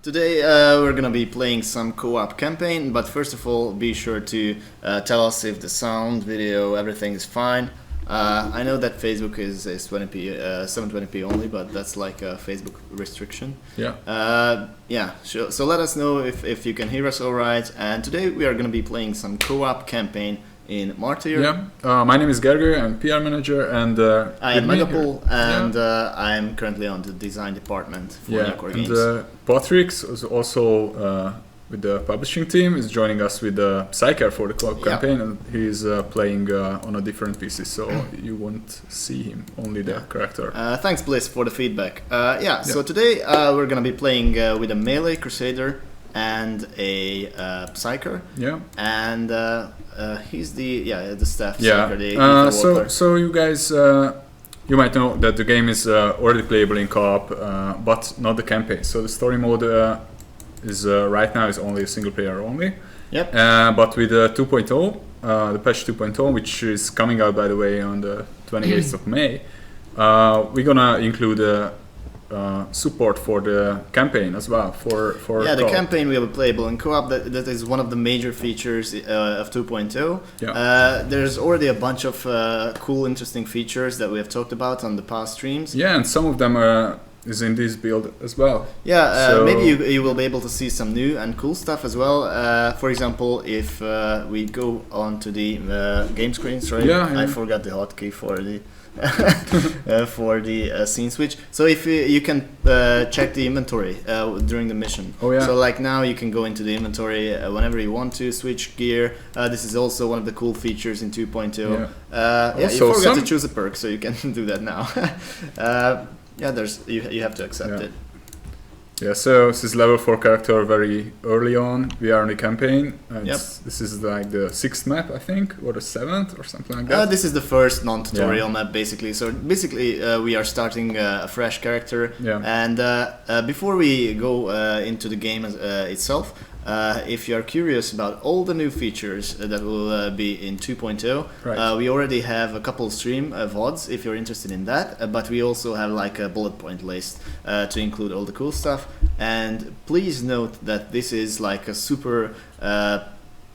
Today we're gonna be playing some co-op campaign, but first of all be sure to tell us if the sound, video, everything is fine. I know that Facebook is 720p only, but that's like a Facebook restriction. Yeah. So let us know if you can hear us alright. And today we are gonna be playing some co-op campaign in Martyr. Yeah. My name is Gergő, I'm PR manager, and I am Megapol, and I'm currently on the design department for NeocoreGames. And Patrick is also with the publishing team, is joining us with Psyker for the co-op campaign, and he's playing on a different PC, so you won't see him, only the character. Thanks Bliss for the feedback. So today we're gonna be playing with a melee crusader and a psyker. Yeah. And he's the staff psyker. So you guys, you might know that the game is already playable in co-op, but not the campaign. So the story mode is right now is only single player only. Yep. But with 2.0, the patch 2.0, which is coming out by the way on the 28th of May, we're gonna include support for the campaign as well for the campaign will be playable in co-op. That is one of the major features of 2.0. There's already a bunch of cool, interesting features that we have talked about on the past streams. Yeah, and some of them is in this build as well. Maybe you will be able to see some new and cool stuff as well. For example, if we go on to the game screens, right? I forgot the hotkey for the for the scene switch. So if you can check the inventory during the mission. So like now you can go into the inventory whenever you want to, switch gear. This is also one of the cool features in 2.0. You forgot to choose a perk, so you can do that now. You have to accept it. Yeah, so this is level 4 character very early on. We are in the campaign. This is like the 6th map, I think, or the 7th or something like that. This is the first non-tutorial map, basically. So basically, we are starting a fresh character. And before we go into the game itself, if you are curious about all the new features that will be in 2.0, we already have a couple stream VODs if you're interested in that, but we also have like a bullet point list to include all the cool stuff. And please note that this is like a super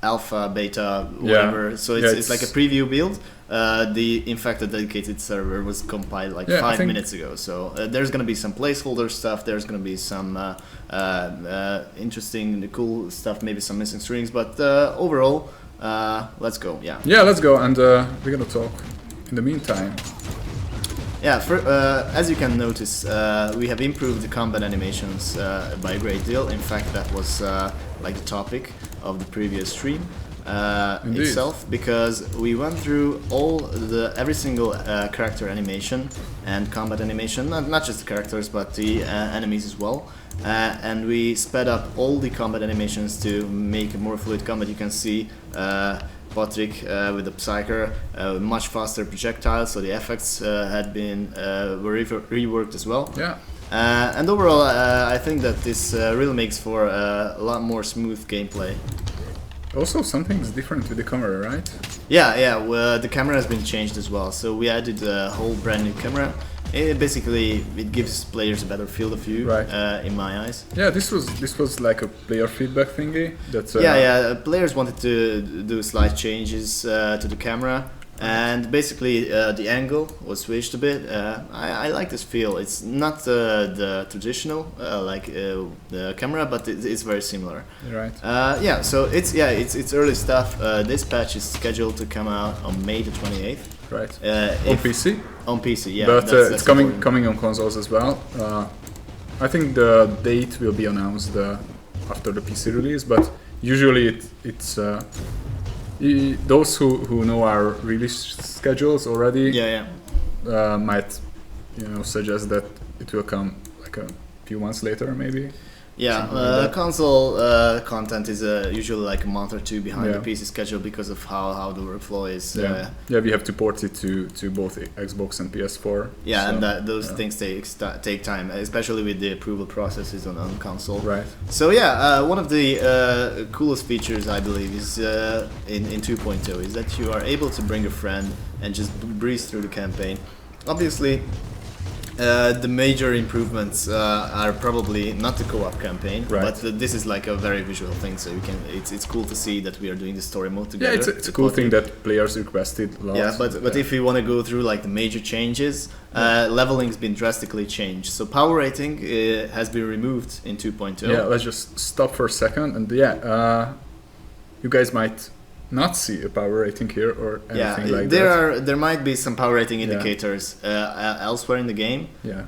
alpha, beta, whatever, so it's like a preview build. In fact, the dedicated server was compiled like 5 minutes ago, so there's going to be some placeholder stuff, there's going to be some interesting, cool stuff, maybe some missing strings, but overall, let's go. Let's go, and we're going to talk in the meantime. As you can notice, we have improved the combat animations by a great deal. In fact, that was like the topic of the previous stream itself, because we went through every single character animation and combat animation, not just the characters but the enemies as well, and we sped up all the combat animations to make a more fluid combat. You can see Patrick with the Psyker, much faster projectiles, so the effects were reworked as well. And overall, I think that this really makes for a lot more smooth gameplay. Also, something's different with the camera, right? The camera has been changed as well. So we added a whole brand new camera. It gives players a better field of view, in my eyes. This was like a player feedback thingy. Players wanted to do slight changes to the camera, and basically the angle was switched a bit. I like this feel. It's not the traditional the camera, but it's very similar. So it's early stuff. This patch is scheduled to come out on May the 28th. On PC? On PC, but it's coming on consoles as well. I think the date will be announced after the PC release, but usually it's those who know our release schedules already might suggest that it will come like a few months later, maybe. Console content is usually like a month or two behind the PC schedule because of how the workflow is. We have to port it to both Xbox and PS4. Those things take time, especially with the approval processes on console. So one of the coolest features, I believe, is in 2.0 is that you are able to bring a friend and just breeze through the campaign. Obviously, The major improvements are probably not the co-op campaign, Right. but this is like a very visual thing. So you can, it's cool to see that we are doing the story mode together. Yeah, it's a cool thing that players requested a lot. Yeah, but if you want to go through like the major changes, leveling's been drastically changed. So power rating has been removed in 2.0. Yeah, let's just stop for a second, and you guys might not see a power rating here or anything like that. There might be some power rating indicators elsewhere in the game. Yeah.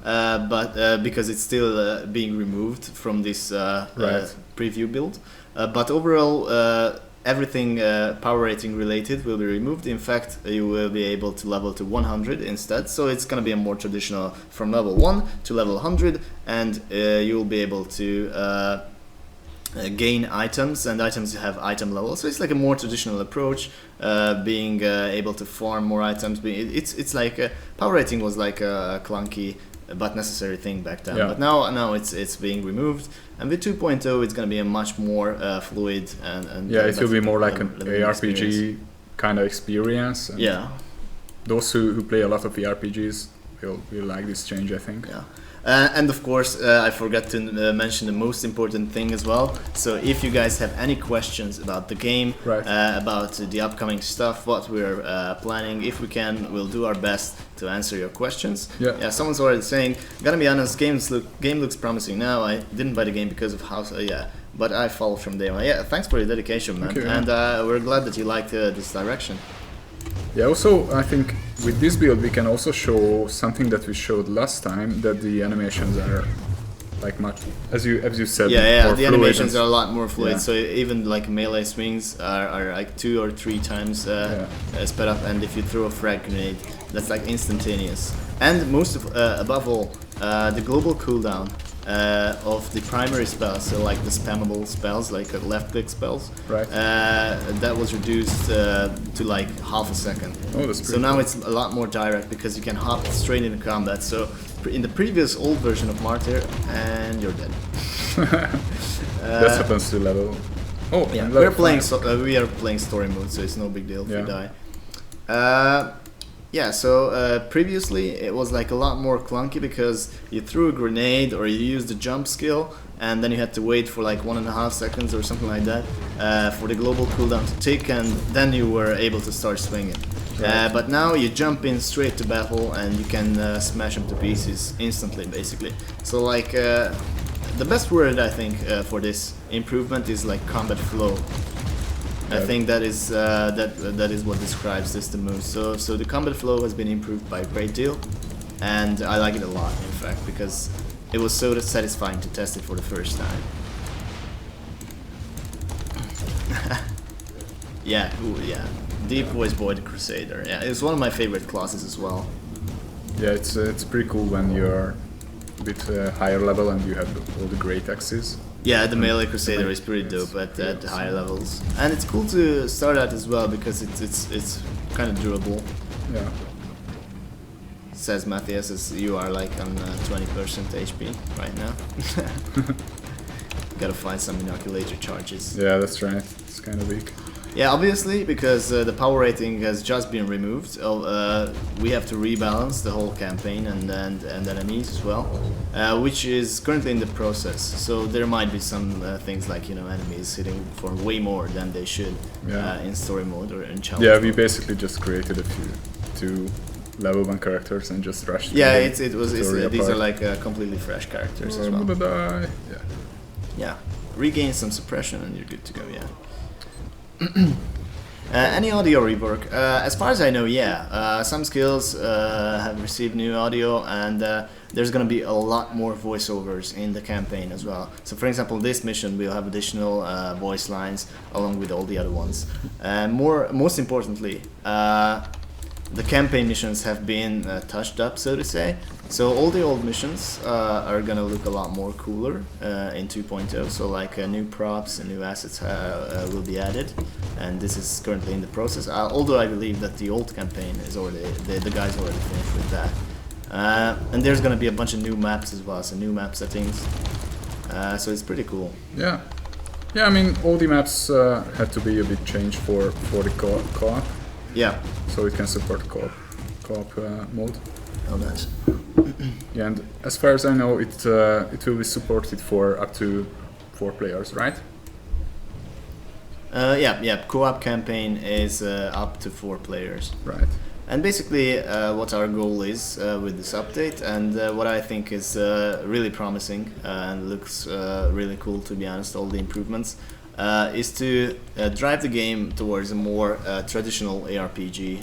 But because it's still being removed from this preview build. But overall, everything power rating related will be removed. In fact, you will be able to level to 100 instead. So it's going to be a more traditional from level 1 to level 100, and you will be able to gain items, and items have item levels. So it's like a more traditional approach, being able to farm more items. It's like power rating was like a clunky but necessary thing back then. Yeah. But now it's being removed, and with 2.0 it's going to be a much more fluid and it will be more like an ARPG ARPG kind of experience. And yeah. Those who play a lot of ARPGs will like this change, I think. Yeah. And of course, I forgot to mention the most important thing as well. So if you guys have any questions about the game, about the upcoming stuff, what we're planning, if we can, we'll do our best to answer your questions. Yeah. Someone's already saying, gotta be honest, game looks promising now. I didn't buy the game because of how, but I followed from day one. Yeah, thanks for your dedication, man. Okay, and we're glad that you liked this direction. Yeah, also, I think with this build we can also show something that we showed last time, that the animations are like much, as you said, more the animations are a lot more fluid. Yeah. So even like melee swings are like 2 or 3 times sped up, and if you throw a frag grenade, that's like instantaneous. And above all, the global cooldown of the primary spells, so like the spammable spells, like left click spells, that was reduced to like half a second. Oh, that's so now it's a lot more direct because you can hop straight into combat. So in the previous old version of Martyr, and you're dead. That happens to level. Oh, yeah, we are playing story mode, so it's no big deal if you die. So previously it was like a lot more clunky because you threw a grenade or you used the jump skill, and then you had to wait for like 1.5 seconds or something like that for the global cooldown to tick, and then you were able to start swinging. But now you jump in straight to battle and you can smash them to pieces instantly, basically. So like the best word I think for this improvement is like combat flow. I think that is what describes this the most. So the combat flow has been improved by a great deal, and I like it a lot, in fact, because it was so satisfying to test it for the first time. Deep Voice Boy the Crusader. Yeah, it's one of my favorite classes as well. Yeah, it's pretty cool when you're a bit higher level and you have all the great axes. Yeah, the melee Crusader is pretty dope at higher levels, and it's cool to start at as well because it's kind of durable. Yeah. Says Matthias, as you are like on 20% HP right now. Gotta find some inoculator charges. Yeah, that's right. It's kind of weak. Yeah, obviously, because the power rating has just been removed, we have to rebalance the whole campaign and enemies as well, which is currently in the process. So there might be some things like, enemies hitting for way more than they should in story mode or in challenge mode. We basically just created a few 2 level 1 characters and just rushed. Yeah, these are like completely fresh characters as well. I'm gonna die. Yeah, regain some suppression and you're good to go. Yeah. Any audio rework? As far as I know, some skills have received new audio, and there's gonna be a lot more voiceovers in the campaign as well. So for example, this mission will have additional voice lines along with all the other ones. Most importantly, the campaign missions have been touched up, so to say. So all the old missions are gonna look a lot more cooler in 2.0. So like new props and new assets will be added, and this is currently in the process. Although I believe that the old campaign is already the guys already finished with that. And there's gonna be a bunch of new maps as well, so new map settings. So it's pretty cool. Yeah. I mean, all the maps had to be a bit changed for the co-op. Yeah. So it can support co-op mode. Oh, nice. Yeah, and as far as I know, it will be supported for up to 4 players, right? Yeah. Co-op campaign is up to 4 players. Right. And basically, what our goal is with this update, and what I think is really promising and looks really cool, to be honest, all the improvements, is to drive the game towards a more traditional ARPG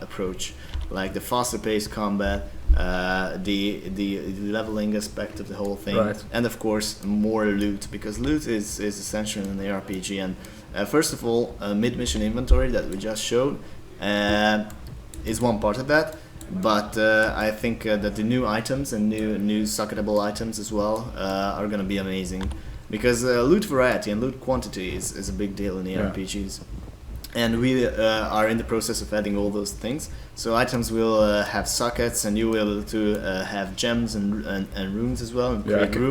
approach, like the faster-paced combat, the leveling aspect of the whole thing, right. And of course more loot, because loot is essential in the RPG. And first of all, mid-mission inventory that we just showed is one part of that, but I think that the new items and new socketable items as well are going to be amazing, because loot variety and loot quantity is a big deal in the RPGs. And we are in the process of adding all those things. So items will have sockets, and you will to have gems and runes as well. And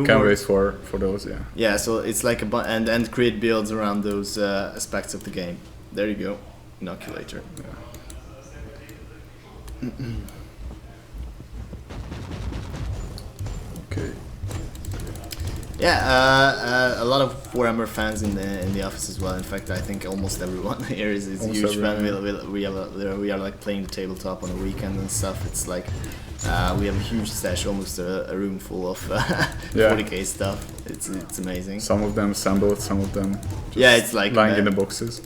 can't wait for those. Yeah. Yeah. So it's like and create builds around those aspects of the game. There you go, Inoculator. Yeah. Okay. Yeah, a lot of Warhammer fans in the office as well. In fact, I think almost everyone here is a huge fan. We are like playing the tabletop on the weekend and stuff. It's like we have a huge stash, almost a room full of 40k stuff. It's amazing. Some of them assembled, some of them just it's like lying in the boxes.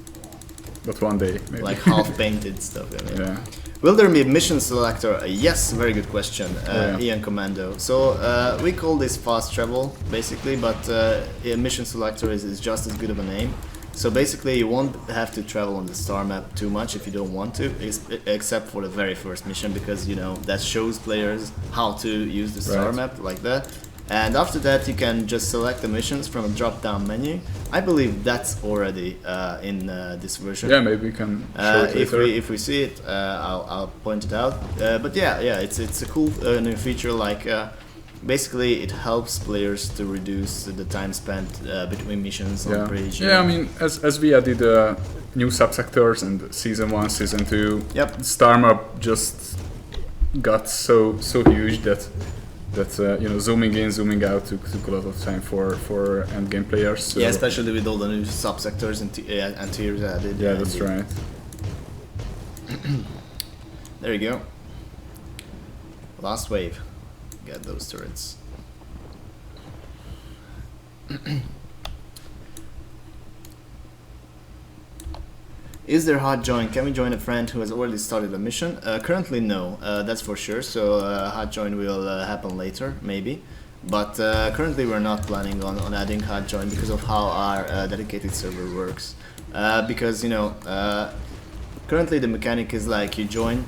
But one day, maybe. Like half painted stuff. I mean. Yeah. Will there be a mission selector? Yes, very good question, Ian Commando. So we call this fast travel, basically, but a mission selector is just as good of a name. So basically you won't have to travel on the star map too much if you don't want to, except for the very first mission, because that shows players how to use the star map like that. And after that you can just select the missions from a drop-down menu. I believe that's already in this version. Yeah, maybe we can show it later. If we see it, I'll point it out. But yeah, it's a cool new feature. Like basically, it helps players to reduce the time spent between missions on bridge. Yeah, I mean, as we added new subsectors and season 1, season 2, star map just got so huge that zooming in, zooming out took a lot of time for endgame players. So. Yeah, especially with all the new subsectors and tiers added. Yeah, that's right. There you go. Last wave. Get those turrets. Is there hot join? Can we join a friend who has already started a mission? Currently no, that's for sure. So hot join will happen later, maybe. But currently we're not planning on adding hot join because of how our dedicated server works. Because currently the mechanic is like you join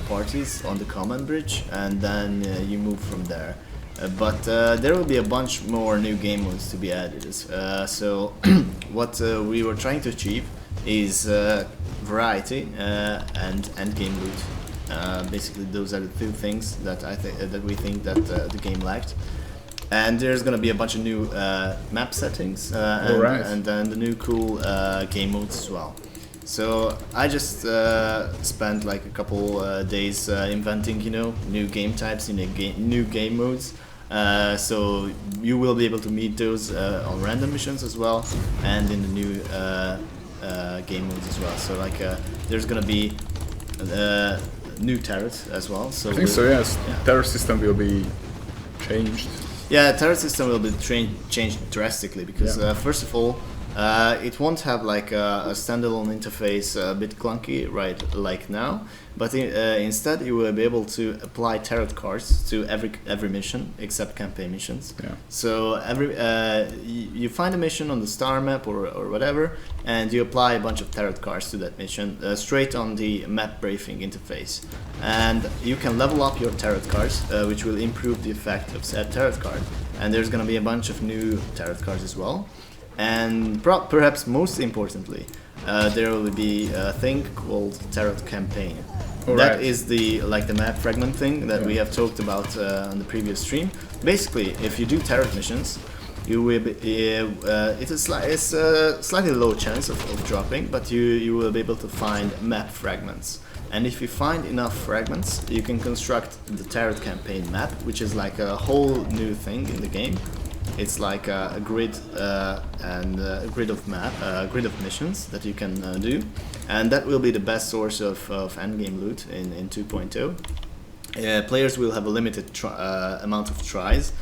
parties on the command bridge and then you move from there. But there will be a bunch more new game modes to be added. So what we were trying to achieve is variety and endgame loot. Basically, those are the two things that we think that the game lacked. And there's gonna be a bunch of new map settings and then the new cool game modes as well. So I just spent like a couple days inventing, new game types, new game modes. So you will be able to meet those on random missions as well, and in the new game modes as well. So like there's gonna be new turrets as well. So I think so. Yes, turret system will be changed. Yeah, turret system will be changed drastically because first of all, it won't have like a standalone interface, a bit clunky right like now, but instead you will be able to apply tarot cards to every mission except campaign missions. Yeah. So you find a mission on the star map or whatever, and you apply a bunch of tarot cards to that mission straight on the map briefing interface, and you can level up your tarot cards, which will improve the effect of said tarot card. And there's gonna be a bunch of new tarot cards as well. And perhaps most importantly, there will be a thing called Tarot Campaign. That is the map fragment thing that we have talked about on the previous stream. Basically, if you do tarot missions, you will be, it's a slightly low chance of dropping, but you will be able to find map fragments. And if you find enough fragments, you can construct the Tarot campaign map, which is like a whole new thing in the game. It's like a grid and a grid of missions that you can do, and that will be the best source of endgame loot in 2.0. Players will have a limited amount of tries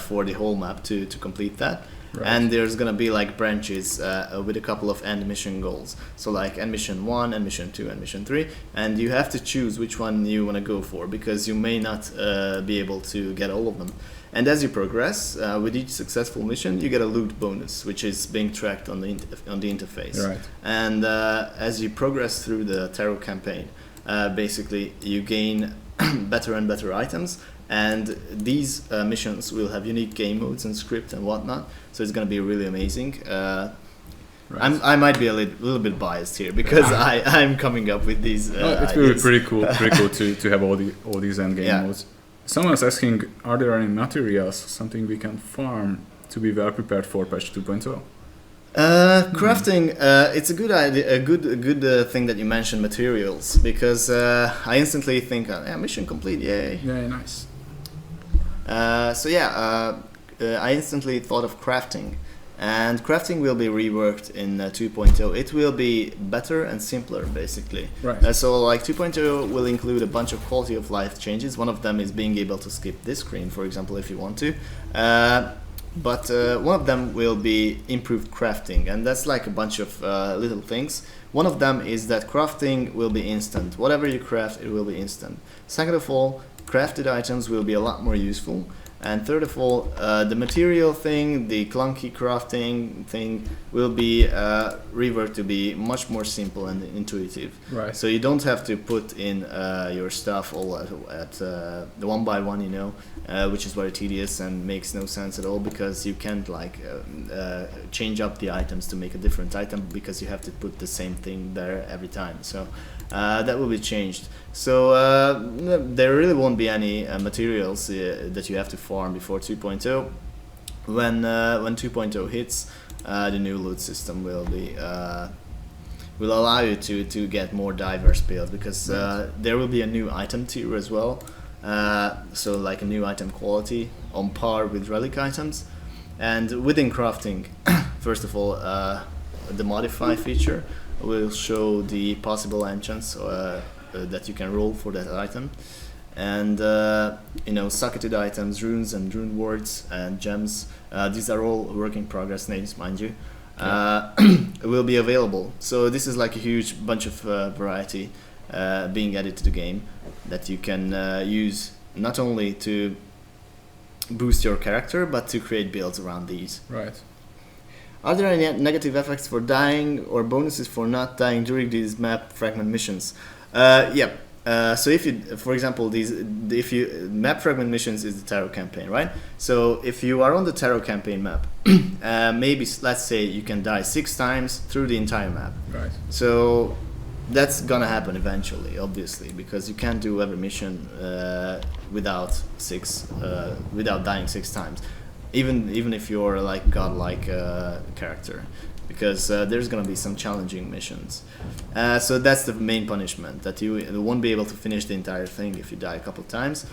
for the whole map to complete that. Right. And there's gonna be like branches with a couple of end mission goals. So like end mission 1, end mission 2, end mission 3, and you have to choose which one you want to go for, because you may not be able to get all of them. And as you progress with each successful mission, you get a loot bonus, which is being tracked on the interface. Right. And as you progress through the Tarot campaign, basically you gain better and better items. And these missions will have unique game modes and script and whatnot, so it's going to be really amazing. Right. I might be a little bit biased here because I'm coming up with these. It will be pretty cool to have all these end game modes. Someone's asking, are there any materials, something we can farm to be well prepared for patch 2.0? Crafting, it's a good idea, a good thing that you mentioned materials, because I instantly think, mission complete, yay. Yeah, nice. I instantly thought of crafting, and crafting will be reworked in 2.0. It will be better and simpler, basically. Right. So like 2.0 will include a bunch of quality of life changes. One of them is being able to skip this screen, for example, if you want to. But one of them will be improved crafting, and that's like a bunch of little things. One of them is that crafting will be instant. Whatever you craft, it will be instant. Second of all, crafted items will be a lot more useful. And third of all, the material thing, the clunky crafting thing, will be reworked to be much more simple and intuitive. Right. So you don't have to put in your stuff all at the one by one, which is very tedious and makes no sense at all, because you can't like change up the items to make a different item, because you have to put the same thing there every time. So that will be changed. So there really won't be any materials that you have to farm before 2.0. When 2.0 hits, the new loot system will allow you to get more diverse builds, because there will be a new item tier as well. So like a new item quality on par with relic items. And within crafting, first of all, the modify feature will show the possible enchants that you can roll for that item, and socketed items, runes and rune words and gems. These are all work in progress names, mind you. Will be available. So this is like a huge bunch of variety being added to the game that you can use not only to boost your character, but to create builds around these. Right. Are there any negative effects for dying or bonuses for not dying during these map fragment missions? So if you, for example, map fragment missions is the Tarot campaign, right? So if you are on the Tarot campaign map, maybe let's say you can die 6 times through the entire map. Right. So that's gonna happen eventually, obviously, because you can't do every mission without dying 6 times. Even if you're like godlike character, because there's gonna be some challenging missions. So that's the main punishment, that you won't be able to finish the entire thing if you die a couple of times.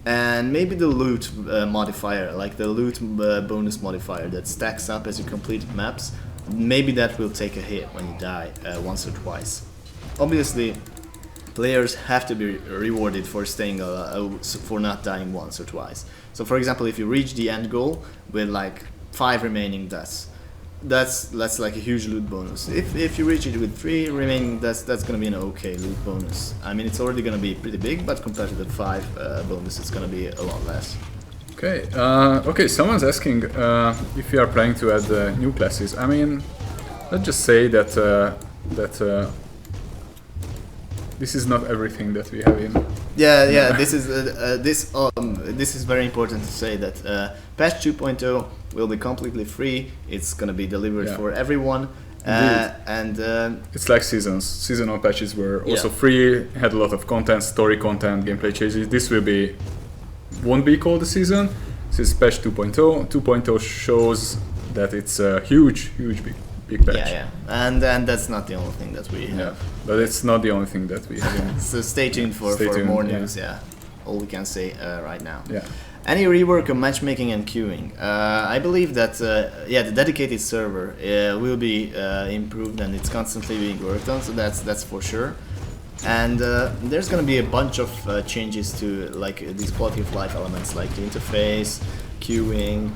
And maybe the loot modifier, like the loot bonus modifier that stacks up as you complete maps, maybe that will take a hit when you die once or twice. Obviously, players have to be rewarded for for not dying once or twice. So for example, if you reach the end goal with like 5 remaining deaths, that's like a huge loot bonus. If you reach it with 3 remaining deaths, that's gonna be an okay loot bonus. I mean, it's already gonna be pretty big, but compared to the 5 bonus, it's gonna be a lot less. Okay. Okay. Someone's asking if you are planning to add new classes. I mean, let's just say that this is not everything that we have in. Yeah. This is very important to say that patch 2.0 will be completely free. It's gonna be delivered for everyone, and it's like seasons. Seasonal patches were also free, had a lot of content, story content, gameplay changes. This won't be called a season. This is patch 2.0. 2.0 shows that it's a huge big patch. Yeah, and that's not the only thing that we have. Yeah, but it's not the only thing that we have. So stay tuned for more news. Yeah, all we can say right now. Yeah. Any rework of matchmaking and queuing? I believe that the dedicated server will be improved, and it's constantly being worked on. So that's for sure. And there's going to be a bunch of changes to like these quality of life elements, like the interface, queuing,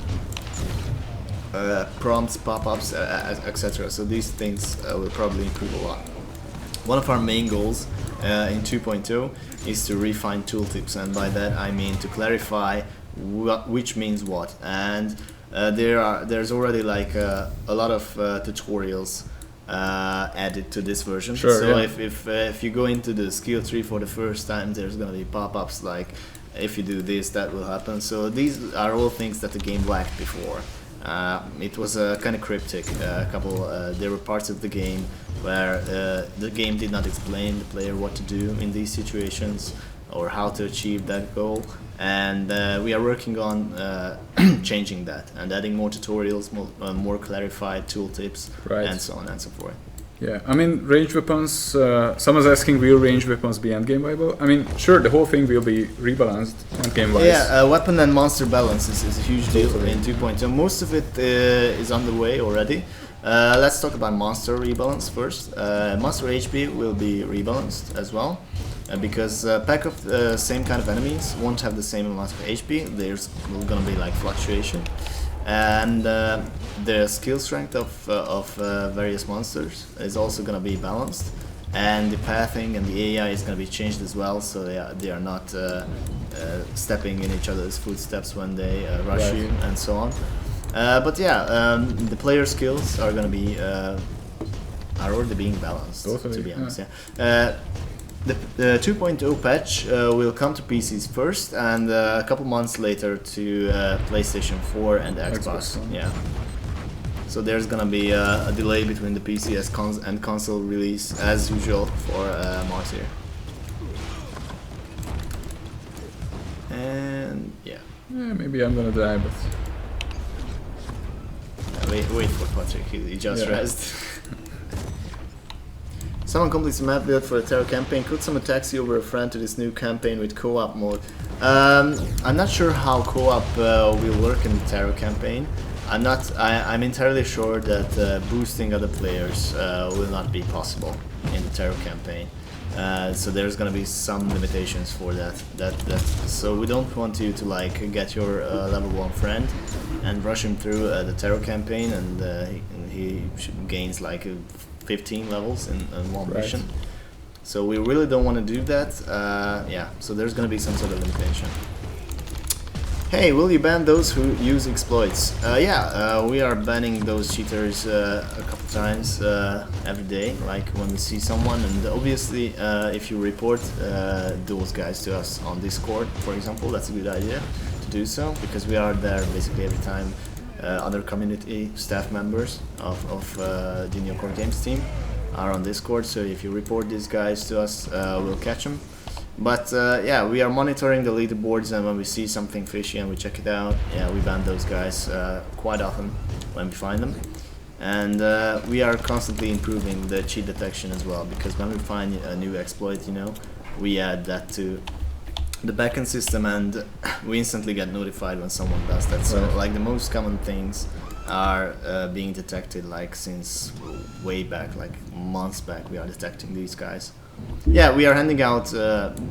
prompts, pop-ups, etc. So these things will probably improve a lot. One of our main goals in 2.0 is to refine tooltips, and by that I mean to clarify which means what. And there's already like a lot of tutorials added to this version. Sure, so yeah. if you go into the skill tree for the first time, there's gonna be pop-ups like if you do this, that will happen. So these are all things that the game lacked before. It was kind of cryptic. There were parts of the game where the game did not explain the player what to do in these situations or how to achieve that goal. And we are working on changing that and adding more tutorials, more clarified tooltips, and so on and so forth. Yeah, I mean, ranged weapons, someone's asking, will ranged weapons be endgame viable? I mean, sure, the whole thing will be rebalanced endgame-wise. Yeah, weapon and monster balance is a huge deal in 2.0. Most of it is on the way already. Let's talk about monster rebalance first. Monster HP will be rebalanced as well. Because pack of the same kind of enemies won't have the same amount of HP. There's gonna be like fluctuation, and the skill strength of various monsters is also gonna be balanced, and the pathing and the AI is gonna be changed as well, so they are not stepping in each other's footsteps when they rush you and so on. But yeah, the player skills are gonna be are already being balanced. To be honest, yeah. The 2.0 patch will come to PCs first, and a couple months later to PlayStation 4 and Xbox. Yeah. So there's gonna be a delay between the PC and console release, as usual for Martyr. And yeah. Maybe I'm gonna die, but wait for Patrick. He just rests. Someone completes the map build for the Terror campaign. Could someone taxi over a friend to this new campaign with co-op mode? I'm not sure how co-op will work in the Terror campaign. I'm entirely sure that boosting other players will not be possible in the Terror campaign. So there's gonna be some limitations for that. So we don't want you to like get your level 1 friend and rush him through the Terror campaign, and he gains like 15 levels in one mission. So we really don't want to do that. Yeah, so there's going to be some sort of limitation. Hey, will you ban those who use exploits? Yeah, we are banning those cheaters a couple times every day, like when we see someone, and obviously if you report those guys to us on Discord, for example, that's a good idea to do so, because we are there basically every time. Other community staff members of the NeocoreGames team are on Discord, so if you report these guys to us, we'll catch them. But yeah, we are monitoring the leaderboards, and when we see something fishy and we check it out, yeah, we ban those guys quite often when we find them. And we are constantly improving the cheat detection as well, because when we find a new exploit, you know, we add that to the backend system, and we instantly get notified when someone does that. So like the most common things are being detected like since way back, like months back, we are detecting these guys. Yeah, we are handing out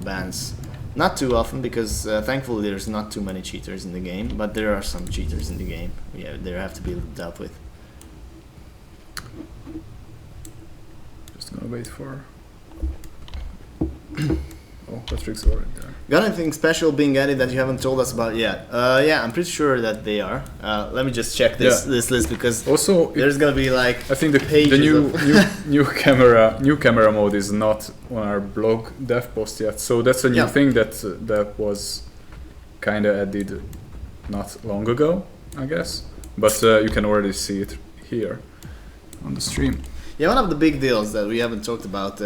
bans, not too often, because thankfully there's not too many cheaters in the game, but there are some cheaters in the game. Yeah, they have to be dealt with. Just gonna wait for oh, Patrick's already there. Got anything special being added that you haven't told us about yet? Yeah, I'm pretty sure that they are. Let me just check this list, because also there's gonna be like I think the new camera mode is not on our blog dev post yet, so that's a new thing that was kind of added not long ago, I guess. But you can already see it here on the stream. Yeah, one of the big deals that we haven't talked about,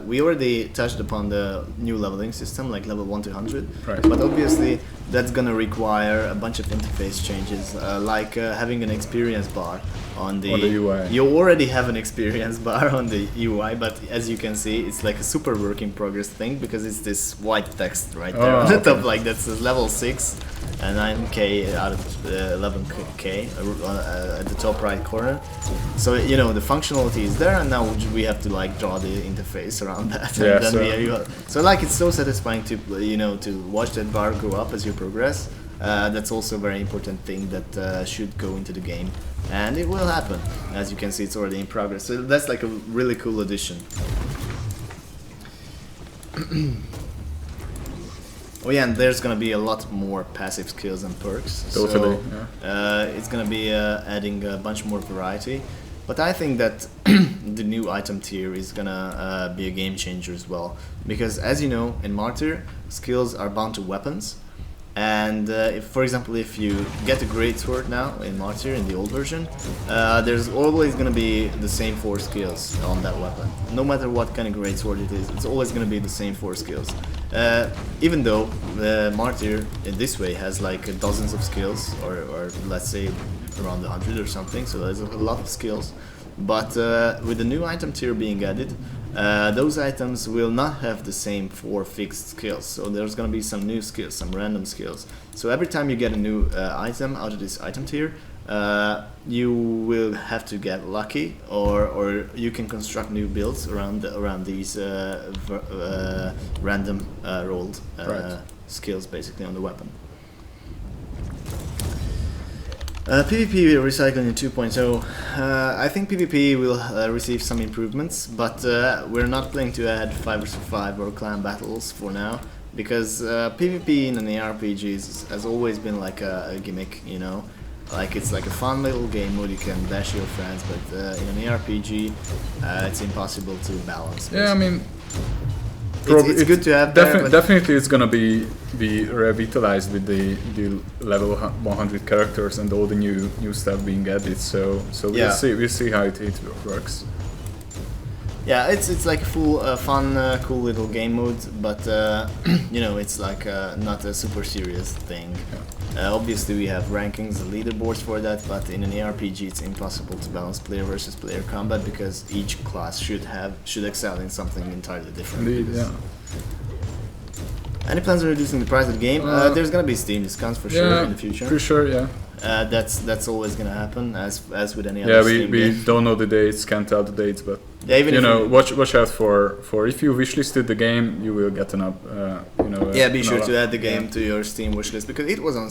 we already touched upon the new leveling system, like level 1 to 100. Right. But obviously, that's gonna require a bunch of interface changes, like having an experience bar on the UI. You already have an experience bar on the UI, but as you can see, it's like a super work in progress thing because it's this white text right there on the top, like that's level 6 and 9k out of 11k at the top right corner. So you know the functionality is there, and now we have to like draw the interface around that. Yeah, And then so like it's so satisfying to to watch that bar go up as you progress. That's also a very important thing that should go into the game, and it will happen. As you can see, it's already in progress. So that's like a really cool addition. Oh yeah, and there's gonna be a lot more passive skills and perks. Totally. So, it's gonna be adding a bunch more variety. But I think that the new item tier is gonna be a game changer as well. Because as you know, in Martyr, skills are bound to weapons. And if, for example, if you get a great sword now in Martyr in the old version, there's always going to be the same 4 skills on that weapon. No matter what kind of great sword it is, it's always going to be the same 4 skills. Even though Martyr in this way has like dozens of skills, or let's say around 100 or something, so there's a lot of skills. But with the new item tier being added, those items will not have the same 4 fixed skills. So there's going to be some new skills, some random skills. So every time you get a new item out of this item tier, you will have to get lucky, or you can construct new builds around these random rolled skills, basically on the weapon. PvP recycling in 2.0. I think PvP will receive some improvements, but we're not planning to add 5 vs 5 or clan battles for now, because PvP in an ARPG has always been like a gimmick, you know. Like it's like a fun little game mode, you can bash your friends, but in an ARPG it's impossible to balance. Yeah, I mean, it's good to have definitely it's gonna be revitalized with the level 100 characters and all the new stuff being added. So we'll see how it works. Yeah, it's like a full fun, cool little game mode, but you know, it's like not a super serious thing. Yeah. Obviously, we have rankings, and leaderboards for that, but in an ARPG, it's impossible to balance player versus player combat because each class should excel in something entirely different. Indeed, yeah. Any plans on reducing the price of the game? There's gonna be Steam discounts for sure in the future. For sure, yeah. That's always gonna happen, as with any other. Yeah, Steam we game. don't know the dates, can't tell the dates, but yeah, even you know, watch out for if you wishlisted the game, you will get an up. Yeah, be sure to add the game to your Steam wishlist because it was on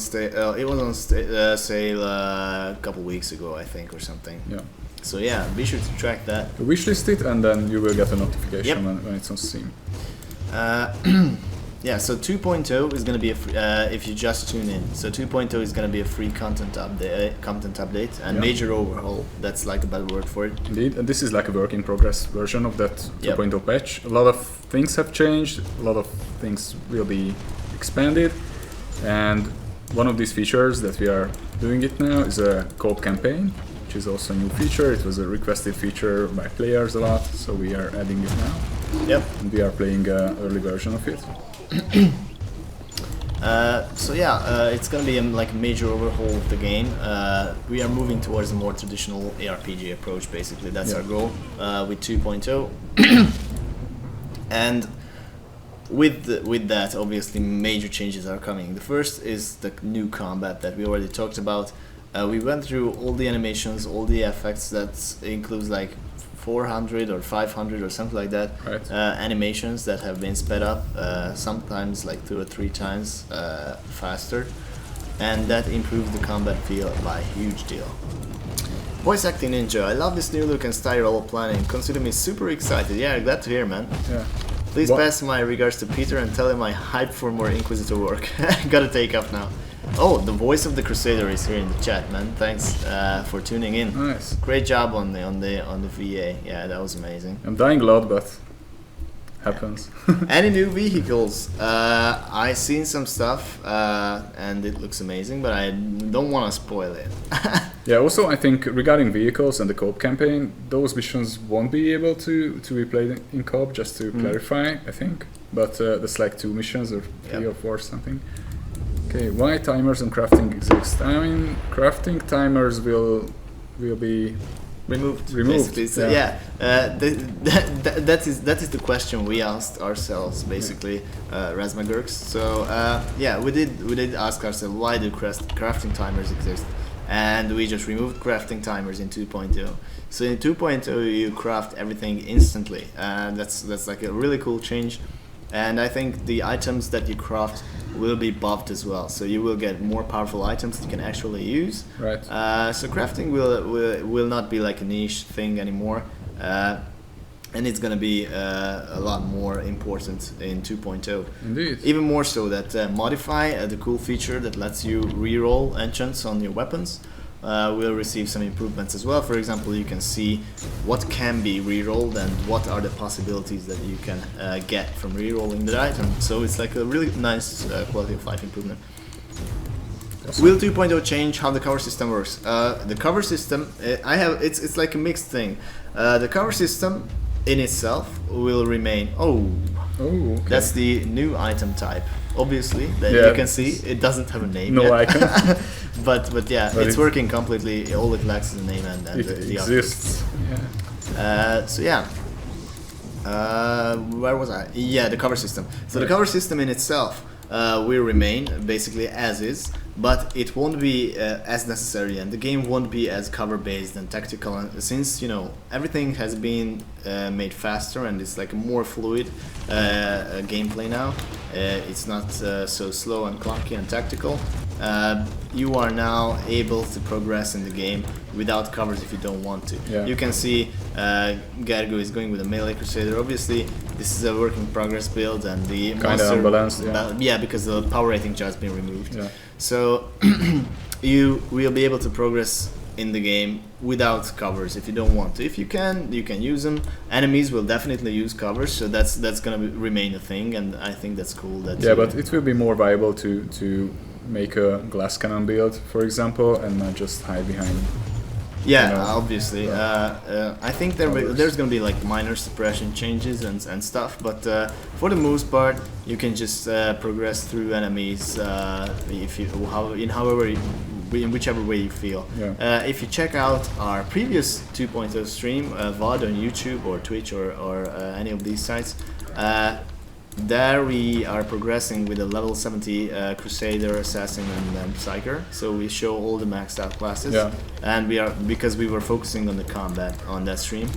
sale a couple weeks ago, I think, or something. Yeah. So yeah, be sure to track that. Wishlist it, and then you will get a notification when it's on Steam. Yeah, so 2.0 is going to be a free, if you just tune in. So 2.0 is going to be a free content update and major overhaul. That's like the better word for it. Indeed, and this is like a work in progress version of that 2.0 patch. A lot of things have changed. A lot of things will be expanded, and one of these features that we are doing it now is a co-op campaign, which is also a new feature. It was a requested feature by players a lot, so we are adding it now. Yep. And we are playing an early version of it. So yeah, it's gonna be like a major overhaul of the game. We are moving towards a more traditional ARPG approach. Basically, that's our goal with 2.0. And with that, obviously, major changes are coming. The first is the new combat that we already talked about. We went through all the animations, all the effects. That includes like 400 or 500 or something like that animations that have been sped up, sometimes like 2 or 3 times faster, and that improved the combat feel by a huge deal. Voice acting ninja, I love this new look and style role planning. Consider me super excited. Yeah, glad to hear, man. Yeah. Please pass my regards to Peter and tell him I hype for more Inquisitor work. Gotta take off now. Oh, the voice of the Crusader is here in the chat, man. Thanks for tuning in. Nice. Great job on the VA. Yeah, that was amazing. I'm dying a lot, but happens. Any new vehicles? I seen some stuff and it looks amazing, but I don't want to spoil it. Yeah, also I think regarding vehicles and the co-op campaign, those missions won't be able to be played in co-op, just to clarify, I think. But that's like 2 missions or 3 or 4 something. Okay, why timers on crafting exist? I mean, crafting timers will be removed. Basically. So that is the question we asked ourselves, basically, Razmagurks. So we did ask ourselves, why do crafting timers exist? And we just removed crafting timers in 2.0. So in 2.0 you craft everything instantly, and that's like a really cool change. And I think the items that you craft will be buffed as well, so you will get more powerful items that you can actually use. Right. So crafting will not be like a niche thing anymore, and it's gonna be a lot more important in 2.0. Indeed. Even more so that Modify, the cool feature that lets you reroll enchants on your weapons, will receive some improvements as well. For example, you can see what can be rerolled and what are the possibilities that you can get from rerolling the item. So it's like a really nice quality of life improvement. Awesome. Will 2.0 change how the cover system works? The cover system, it's like a mixed thing. The cover system in itself will remain. Okay. That's the new item type. Obviously, that you can see it doesn't have a name yet. Icon. but it's working completely. All it lacks is a name and the exists. Where was I? Yeah, the cover system. So the cover system in itself will remain basically as is, but it won't be as necessary, and the game won't be as cover based and tactical. And since everything has been made faster and it's like a more fluid gameplay now, it's not so slow and clunky and tactical. You are now able to progress in the game without covers if you don't want to. Yeah. You can see Gergo is going with a melee crusader. Obviously, this is a work in progress build, and the kind of unbalanced. Because the power rating just been removed. Yeah. So you will be able to progress in the game without covers if you don't want to. If you can use them. Enemies will definitely use covers, so that's gonna remain a thing, and I think that's cool. But it will be more viable to make a glass cannon build, for example, and not just hide behind. Obviously. I think there's gonna be like minor suppression changes and stuff, but for the most part, you can just progress through enemies in whichever way you feel. Yeah. If you check out our previous 2.0 stream, VOD on YouTube or Twitch or any of these sites, there we are progressing with a level 70 Crusader, Assassin, and Psyker. So we show all the maxed out classes, and because we were focusing on the combat on that stream.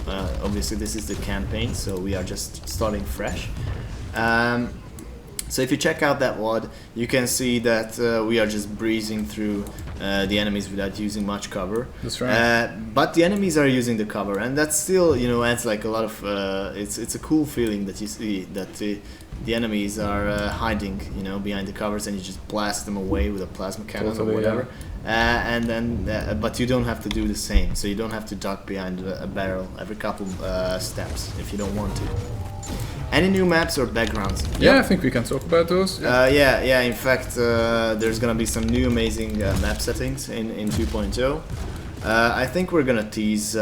Obviously, this is the campaign, so we are just starting fresh. So if you check out that VOD, you can see that we are just breezing through the enemies without using much cover. That's right. But the enemies are using the cover, and that still, adds like a lot of. It's a cool feeling that you see that the enemies are hiding, behind the covers, and you just blast them away with a plasma cannon or whatever. Yeah. But you don't have to do the same, so you don't have to duck behind a barrel every couple steps if you don't want to. Any new maps or backgrounds? Yeah, I think we can talk about those. In fact, there's gonna be some new amazing map settings in 2.0. I think we're gonna tease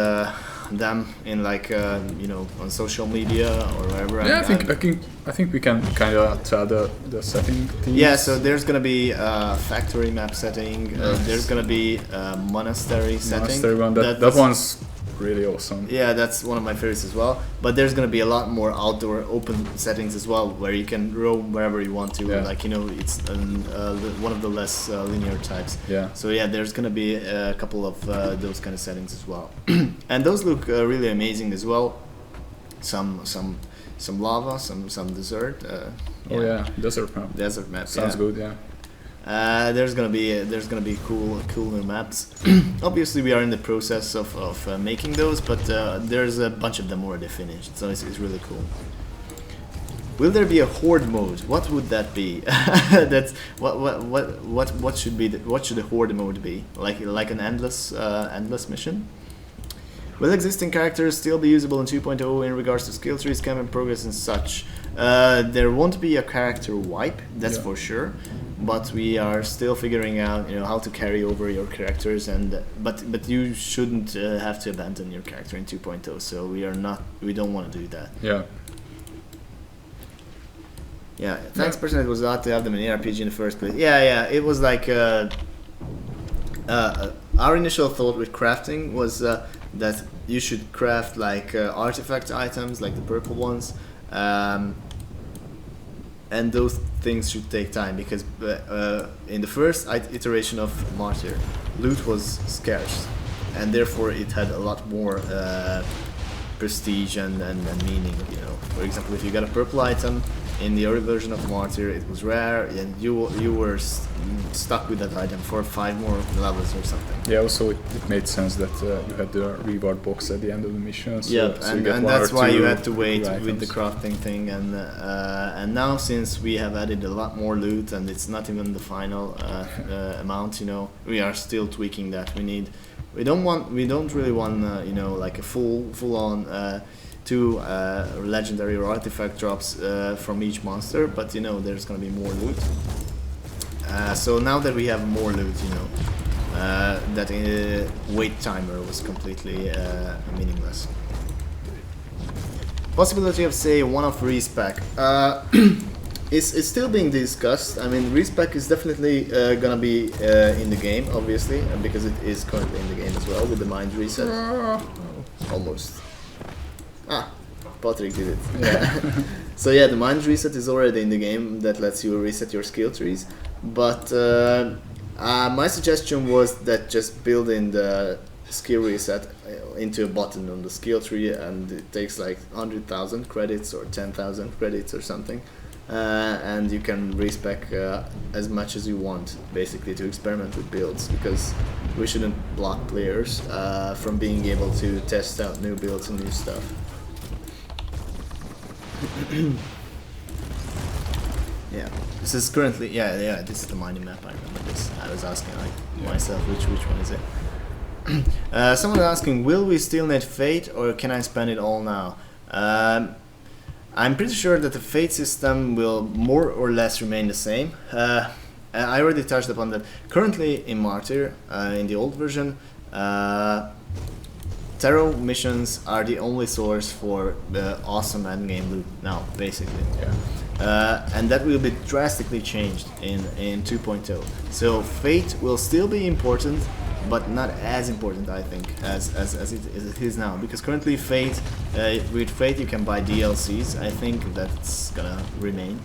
them in on social media or wherever. I think we can kind of tell the setting themes. Yeah, so there's gonna be factory map setting. There's gonna be monastery setting. Monastery one. That one's really awesome. Yeah, that's one of my favorites as well. But there's gonna be a lot more outdoor open settings as well, where you can roam wherever you want to. Yeah. It's one of the less linear types. Yeah. So there's gonna be a couple of those kind of settings as well, and those look really amazing as well. Some lava, some desert. Desert map. Desert map. Sounds good. Yeah. There's gonna be cool new maps. Obviously, we are in the process of making those, but there's a bunch of them already finished, so it's really cool. Will there be a Horde mode? What would that be? That's what should the Horde mode be? Like an endless mission? Will existing characters still be usable in 2.0 in regards to skill trees, campaign progress, and such? There won't be a character wipe, that's for sure. but we are still figuring out, you know, how to carry over your characters, and but you shouldn't have to abandon your character in 2.0. So we don't want to do that. Yeah. Yeah, thanks person, it was odd to have them in ARPG in the first place. Yeah, it was like our initial thought with crafting was that you should craft like artifact items, like the purple ones, and those things should take time, because in the first iteration of Martyr, loot was scarce, and therefore it had a lot more prestige and meaning, you know. For example, if you got a purple item in the early version of Martyr, it was rare, and you were stuck with that item for 5 more levels or something. Yeah, also it made sense that you had the reward box at the end of the mission. So, yeah, so and that's why you had to wait items with the crafting thing, and now since we have added a lot more loot, and it's not even the final amount, you know, we are still tweaking that. We don't really want you know, like a full on 2 legendary or artifact drops from each monster, but you know, there's gonna be more loot. So now that we have more loot, you know, that wait timer was completely meaningless. Possibility of, say, one-off respec. It's still being discussed. I mean, respec is definitely gonna be in the game, obviously, because it is currently in the game as well with the mind reset. Almost. Ah, Patrick did it. Yeah. So yeah, the mind reset is already in the game. That lets you reset your skill trees. But my suggestion was that just build in the skill reset into a button on the skill tree, and it takes like 100,000 credits or 10,000 credits or something. And you can respec as much as you want, basically, to experiment with builds, because we shouldn't block players from being able to test out new builds and new stuff. Yeah, this is currently this is the mining map. I remember this. I was asking myself which one is it. Someone asking, will we still need Fate, or can I spend it all now? I'm pretty sure that the Fate system will more or less remain the same. I already touched upon that. Currently in Martyr, in the old version, Tarot missions are the only source for the awesome endgame loot now, basically. Yeah. And that will be drastically changed in 2.0. So Fate will still be important, but not as important, I think, as it is now. Because currently Fate, with Fate you can buy DLCs. I think that's gonna remain.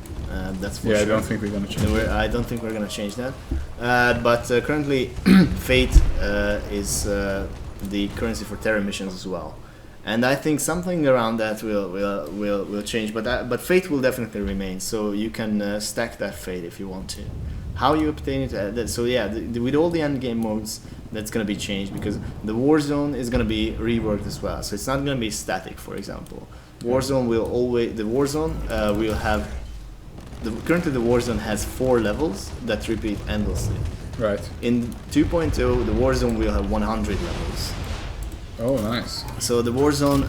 That's for sure. I don't think we're gonna change that. I don't think we're gonna change that. But currently Fate is the currency for terror missions as well. And I think something around that will change. But Fate will definitely remain. So you can stack that Fate if you want to. How you obtain it? So yeah, with all the end game modes, that's gonna be changed, because the Warzone is gonna be reworked as well. So it's not gonna be static. For example, Warzone will will have. Currently, the Warzone has 4 levels that repeat endlessly. Right. In 2.0, the Warzone will have 100 levels. Oh, nice. So the Warzone,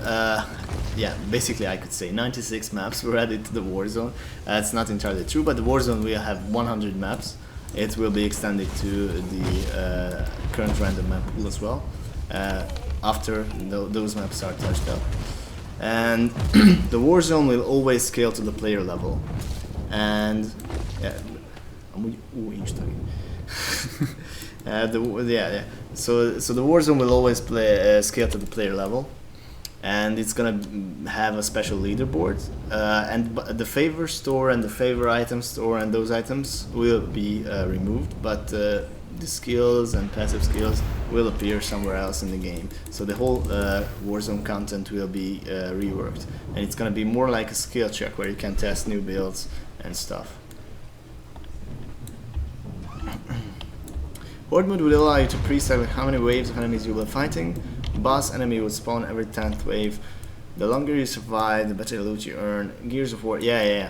yeah, basically I could say 96 maps were added to the Warzone. That's not entirely true, but the Warzone will have 100 maps. It will be extended to the current random map pool as well, after those maps are touched up. And the Warzone will always scale to the player level. And yeah, So the Warzone will always scale to the player level, and it's gonna have a special leaderboard. And the favor store and the favor item store and those items will be removed, but the skills and passive skills will appear somewhere else in the game. So the whole Warzone content will be reworked, and it's gonna be more like a skill check where you can test new builds and stuff. Horde mode would allow you to pre-select how many waves of enemies you will be fighting. Boss enemy would spawn every 10th wave. The longer you survive, the better loot you earn. Gears of War, yeah.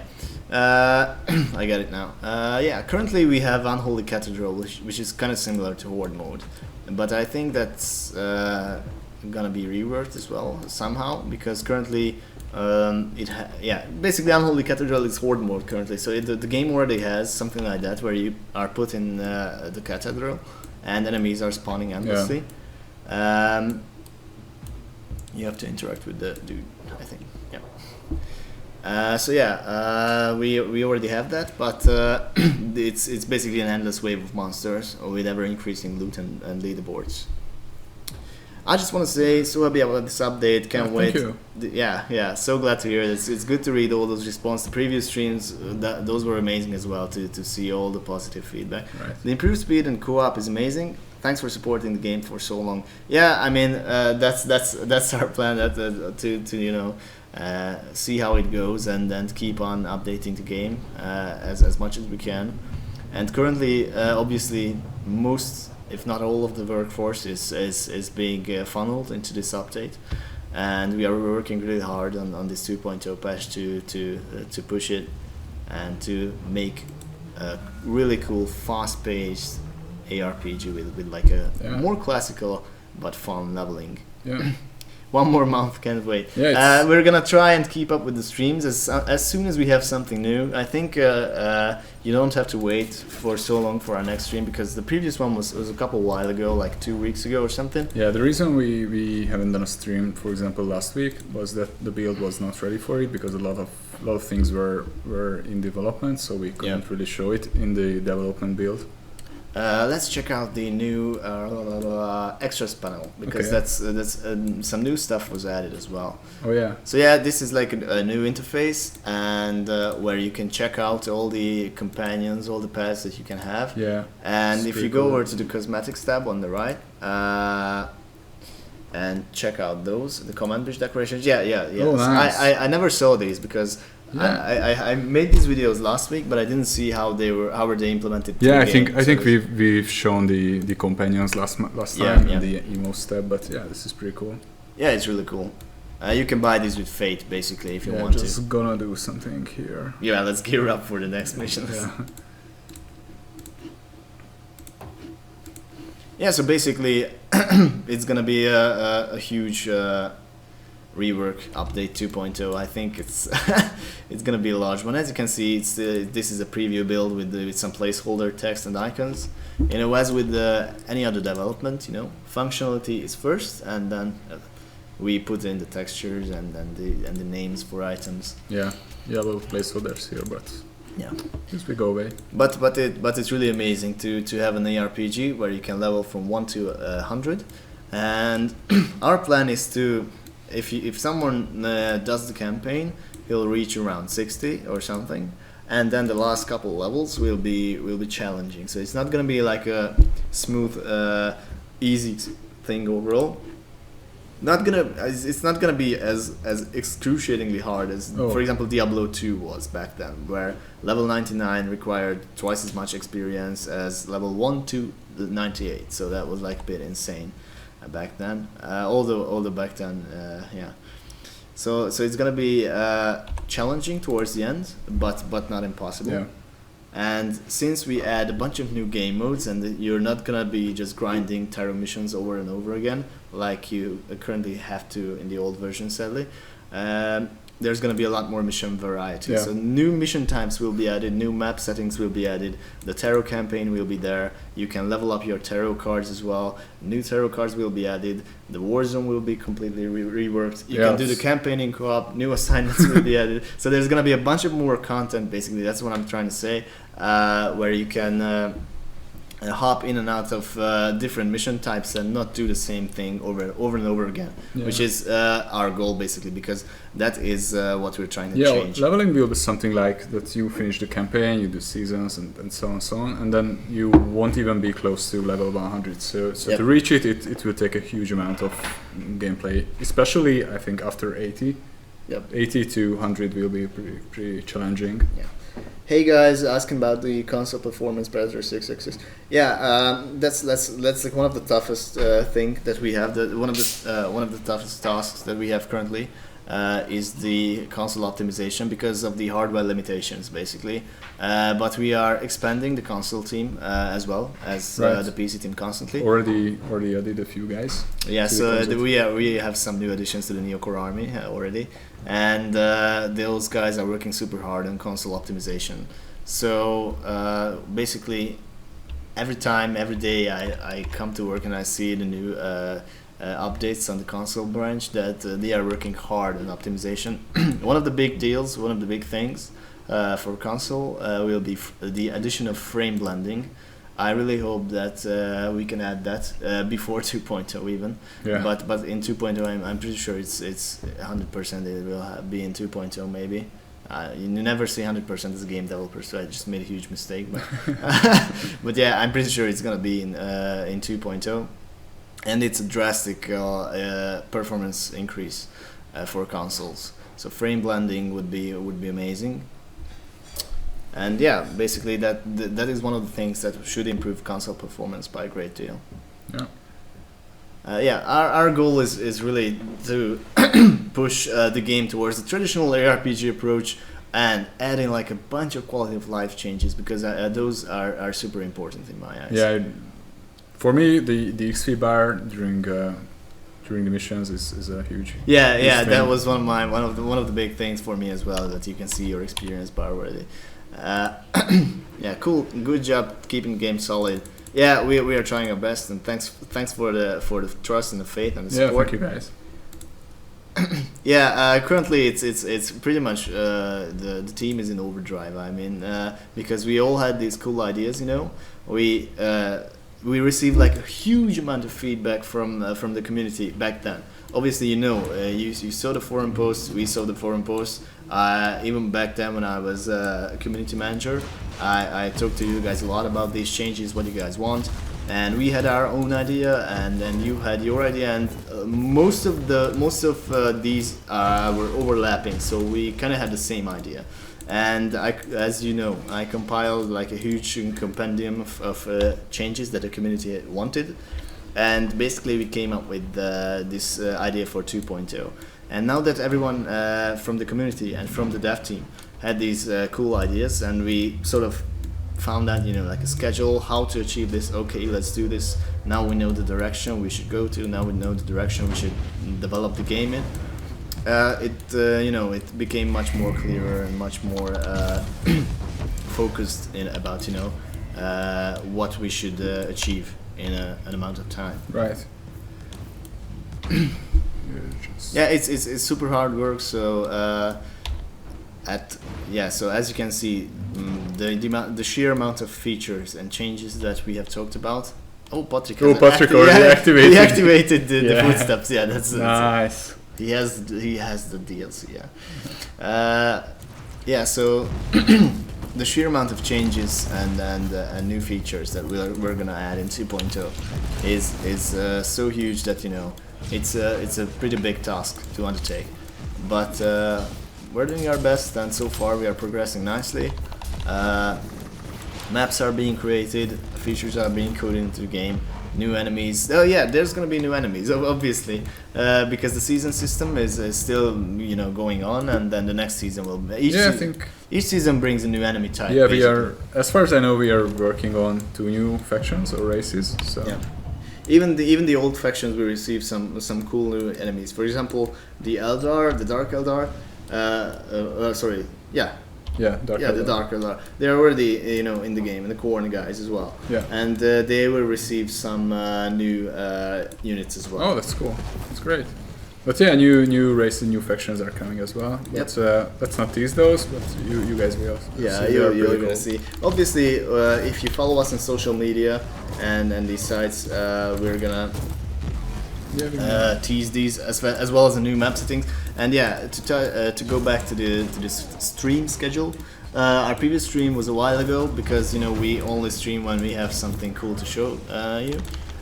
I get it now. Yeah, currently we have Unholy Cathedral, which is kind of similar to Horde mode. But I think that's gonna be reworked as well, somehow, because currently Basically Unholy Cathedral is Horde mode currently. So the game already has something like that where you are put in the cathedral and enemies are spawning endlessly. You have to interact with the dude, I think. We already have that, but it's basically an endless wave of monsters with ever increasing loot and leaderboards. I just want to say so happy about this update. Can't wait. Thank you. So glad to hear this. It's good to read all those responses. The previous streams, those were amazing as well to see all the positive feedback. Right. The improved speed and co-op is amazing. Thanks for supporting the game for so long. Yeah, I mean that's our plan. To see how it goes and then keep on updating the game as much as we can. And currently, obviously, most, if not all, of the workforce is being funneled into this update, and we are working really hard on this 2.0 patch to push it and to make a really cool, fast-paced ARPG with like a more classical but fun leveling. Yeah. One more month, can't wait. Yeah, we're gonna try and keep up with the streams as soon as we have something new. I think you don't have to wait for so long for our next stream, because the previous one was a couple while ago, like 2 weeks ago or something. Yeah, the reason we haven't done a stream, for example, last week was that the build was not ready for it, because a lot of things were in development, so we couldn't really show it in the development build. Let's check out the new extras panel, because that's some new stuff was added as well. Oh yeah. So yeah, this is like a new interface, and where you can check out all the companions, all the pets that you can have. Yeah. And if you go over to the cosmetics tab on the right, and check out the command bridge decorations. Yeah. Oh, nice. I never saw these because. Yeah. I made these videos last week, but I didn't see how were they implemented. Yeah, I think we've shown the companions last time in the emo step, but yeah, this is pretty cool. Yeah, it's really cool. You can buy these with Fate basically if you want to. Just gonna do something here. Yeah, let's gear up for the next mission. Yeah, so basically it's gonna be a huge rework update 2.0. I think it's it's gonna be a large one. As you can see, this is a preview build with some placeholder text and icons. As with any other development, functionality is first, and then we put in the textures and the names for items. Yeah, little placeholders here, but just we go away. But it's really amazing to have an ARPG where you can level from 1 to 100, and our plan is to. If someone does the campaign, he'll reach around 60 or something, and then the last couple levels will be challenging. So it's not gonna be like a smooth, easy thing overall. It's not gonna be as excruciatingly hard as, for example, Diablo 2 was back then, where level 99 required twice as much experience as level 1 to 98. So that was like a bit insane. Back then, although back then, So it's gonna be challenging towards the end, but not impossible. Yeah. And since we add a bunch of new game modes, and you're not gonna be just grinding tarot missions over and over again, like you currently have to in the old version, sadly. There's going to be a lot more mission variety. So new mission types will be added, new map settings will be added, the tarot campaign will be there, you can level up your tarot cards as well, new tarot cards will be added, the war zone will be completely reworked, you can do the campaigning co-op, new assignments will be added. So there's going to be a bunch of more content, basically, that's what I'm trying to say, where you can hop in and out of different mission types and not do the same thing over and over again, which is our goal basically, because that is what we're trying to change. Leveling will be something like that: you finish the campaign, you do seasons, and so on, and then you won't even be close to level 100. So to reach it will take a huge amount of gameplay, especially I think after 80. 80 to 100 will be pretty challenging. Hey guys, asking about the console performance, Predator 666. That's like one of the toughest thing that we have. One of the toughest tasks that we have currently. is the console optimization because of the hardware limitations, basically. But we are expanding the console team as well as the PC team constantly. Already added a few guys. Yeah, so we have some new additions to the Neocore army already, and those guys are working super hard on console optimization. So basically, every day I come to work and I see the new updates on the console branch that they are working hard on optimization. One of the big deals, one of the big things for console will be the addition of frame blending. I really hope that we can add that before 2.0 even. Yeah. But in 2.0 I'm pretty sure it's 100% it will be in 2.0 maybe. You never say 100% as a game developer, so I just made a huge mistake. But, but yeah, I'm pretty sure it's gonna be in 2.0, and it's a drastic performance increase for consoles. So frame blending would be amazing. And yeah, basically that is one of the things that should improve console performance by a great deal. Yeah. Our goal is really to push the game towards the traditional ARPG approach and adding like a bunch of quality of life changes, because those are super important in my eyes. Yeah, for me the XP bar during the missions is a huge. Yeah, thing. that was one of the big things for me as well, that you can see your experience bar already. Yeah, cool, good job keeping the game solid. Yeah, we are trying our best, and thanks for the trust and the faith and the support. Yeah, thank you guys. Yeah, currently it's pretty much the team is in overdrive. I mean, because we all had these cool ideas, you know. We received like a huge amount of feedback from the community back then. Obviously, you know, you saw the forum posts, we saw the forum posts. Even back then when I was a community manager, I talked to you guys a lot about these changes, what you guys want, and we had our own idea, and then you had your idea, and most of these were overlapping, so we kind of had the same idea. And as you know, I compiled like a huge compendium of changes that the community wanted, and basically we came up with this idea for 2.0. And now that everyone from the community and from the dev team had these cool ideas, and we sort of found out, you know, like a schedule, how to achieve this. Okay, let's do this. Now we know the direction we should go to. Now we know the direction we should develop the game in. You know, it became much more clearer and much more focused about, you know, what we should achieve in an amount of time. Right. Yeah, it's super hard work. So so as you can see, the sheer amount of features and changes that we have talked about. Oh, Patrick already activated. He activated the footsteps. Yeah, that's nice. He has the DLC. Yeah. Yeah. So the sheer amount of changes and new features that we're gonna add in 2.0 is so huge that, you know, it's a pretty big task to undertake, but we're doing our best, and so far we are progressing nicely. Maps are being created, features are being coded into the game, new enemies. Oh yeah, there's gonna be new enemies, obviously, because the season system is still, you know, going on, and then the next season will be. Each season brings a new enemy type. Yeah, basically. we are, as far as I know, we are working on 2 new factions or races. So. Yeah. Even the old factions will receive some cool new enemies. For example, the Eldar, the Dark Eldar. Sorry, yeah. Yeah, the Dark Eldar. They're already, you know, in the game, and the Khorne guys as well. Yeah. And they will receive some new units as well. Oh, that's cool. That's great. But yeah, new races, new factions are coming as well. Yep. But let's not tease those, but you guys will. Yeah, you're gonna see. Obviously, if you follow us on social media and these sites, we're gonna tease these as well as the new map settings. And yeah, to go back to this stream schedule. Our previous stream was a while ago, because, you know, we only stream when we have something cool to show you.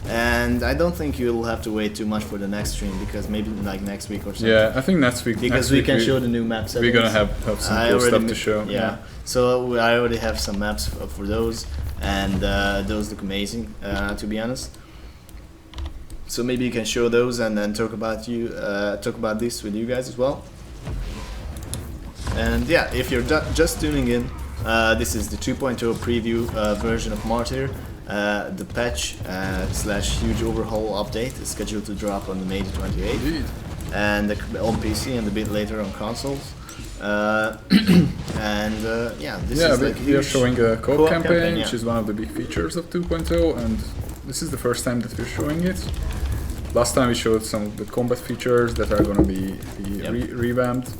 And I don't think you'll have to wait too much for the next stream, because maybe like next week or something. Yeah, I think next week. Because we can show the new map settings. We're gonna have some cool stuff to show. Yeah. So I already have some maps for those, and those look amazing, to be honest. So maybe you can show those and then talk about this with you guys as well. And yeah, if you're just tuning in, this is the 2.0 preview version of Martyr. The patch / huge overhaul update is scheduled to drop on May 28th. Indeed. And on PC and a bit later on consoles. Yeah, this is like we are showing a co-op campaign, yeah. which is one of the big features of 2.0, and this is the first time that we're showing it. Last time we showed some of the combat features that are going to be revamped,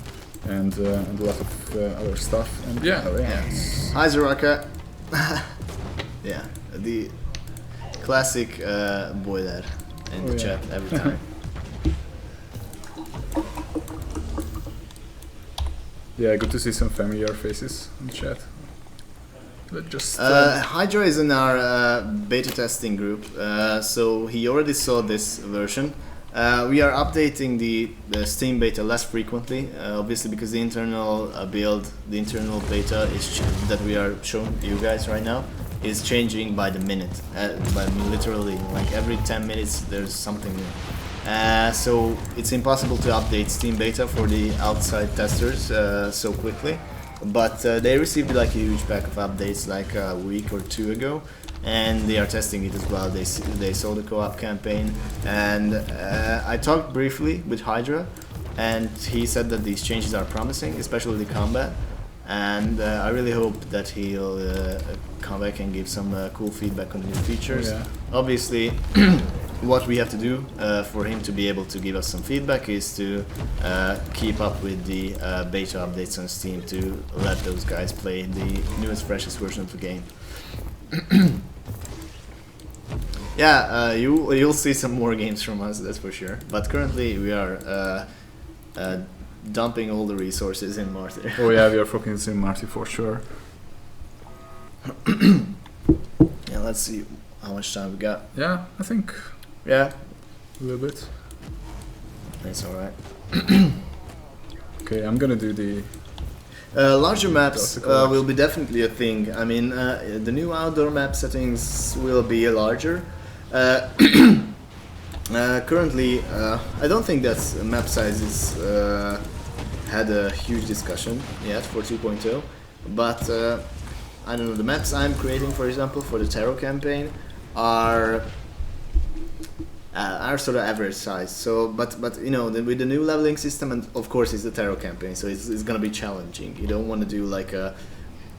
and a lot of other stuff. And yeah. Hi Zaraka. Yeah, the classic boy there in the chat every time. Yeah, good to see some familiar faces in the chat. But just Hydra is in our beta testing group, so he already saw this version. We are updating the Steam beta less frequently, obviously because the internal build, the internal beta that we are showing you guys right now is changing by the minute, literally like every 10 minutes there's something new. So it's impossible to update Steam beta for the outside testers so quickly, but they received like a huge pack of updates like a week or two ago, and they are testing it as well. They saw the co-op campaign, and I talked briefly with Hydra, and he said that these changes are promising, especially the combat, and I really hope that he'll come back and give some cool feedback on the new features. Yeah. Obviously, what we have to do for him to be able to give us some feedback is to keep up with the beta updates on Steam to let those guys play the newest, freshest version of the game. Yeah, you'll see some more games from us, that's for sure. But currently we are dumping all the resources in Martyr. Oh yeah, we are focusing on Marty for sure. Yeah, let's see how much time we got. Yeah, I think Yeah, a little bit. that's alright. Okay, I'm gonna do the larger maps will be definitely a thing. I mean, the new outdoor map settings will be larger. Currently, I don't think that map sizes had a huge discussion yet for 2.0, but I don't know, the maps I'm creating, for example, for the Tarot campaign are sort of average size. So, but you know, with the new leveling system, and of course it's the Tarot campaign, so it's gonna be challenging. You don't want to do like a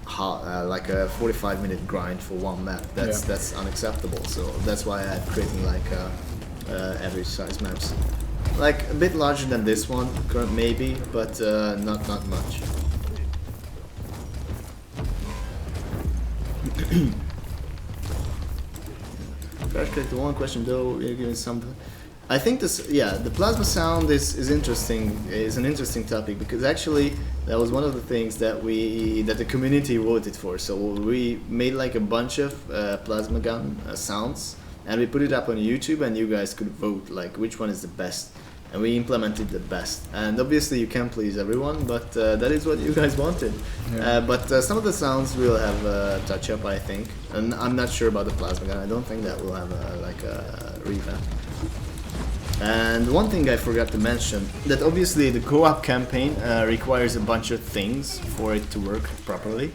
45-minute grind for one map. That's unacceptable. So that's why I'm creating like average size maps, like a bit larger than this one, maybe, but not much. The one question though, you're giving something. I think this, the plasma sound is interesting. Is an interesting topic because actually that was one of the things that the community voted for. So we made like a bunch of plasma gun sounds, and we put it up on YouTube, and you guys could vote like which one is the best, and we implemented the best. And obviously you can't please everyone, but that is what you guys wanted. Yeah. But some of the sounds will have a touch up, I think, and I'm not sure about the plasma gun. I don't think that will have a revamp. And one thing I forgot to mention, that obviously the co-op campaign requires a bunch of things for it to work properly,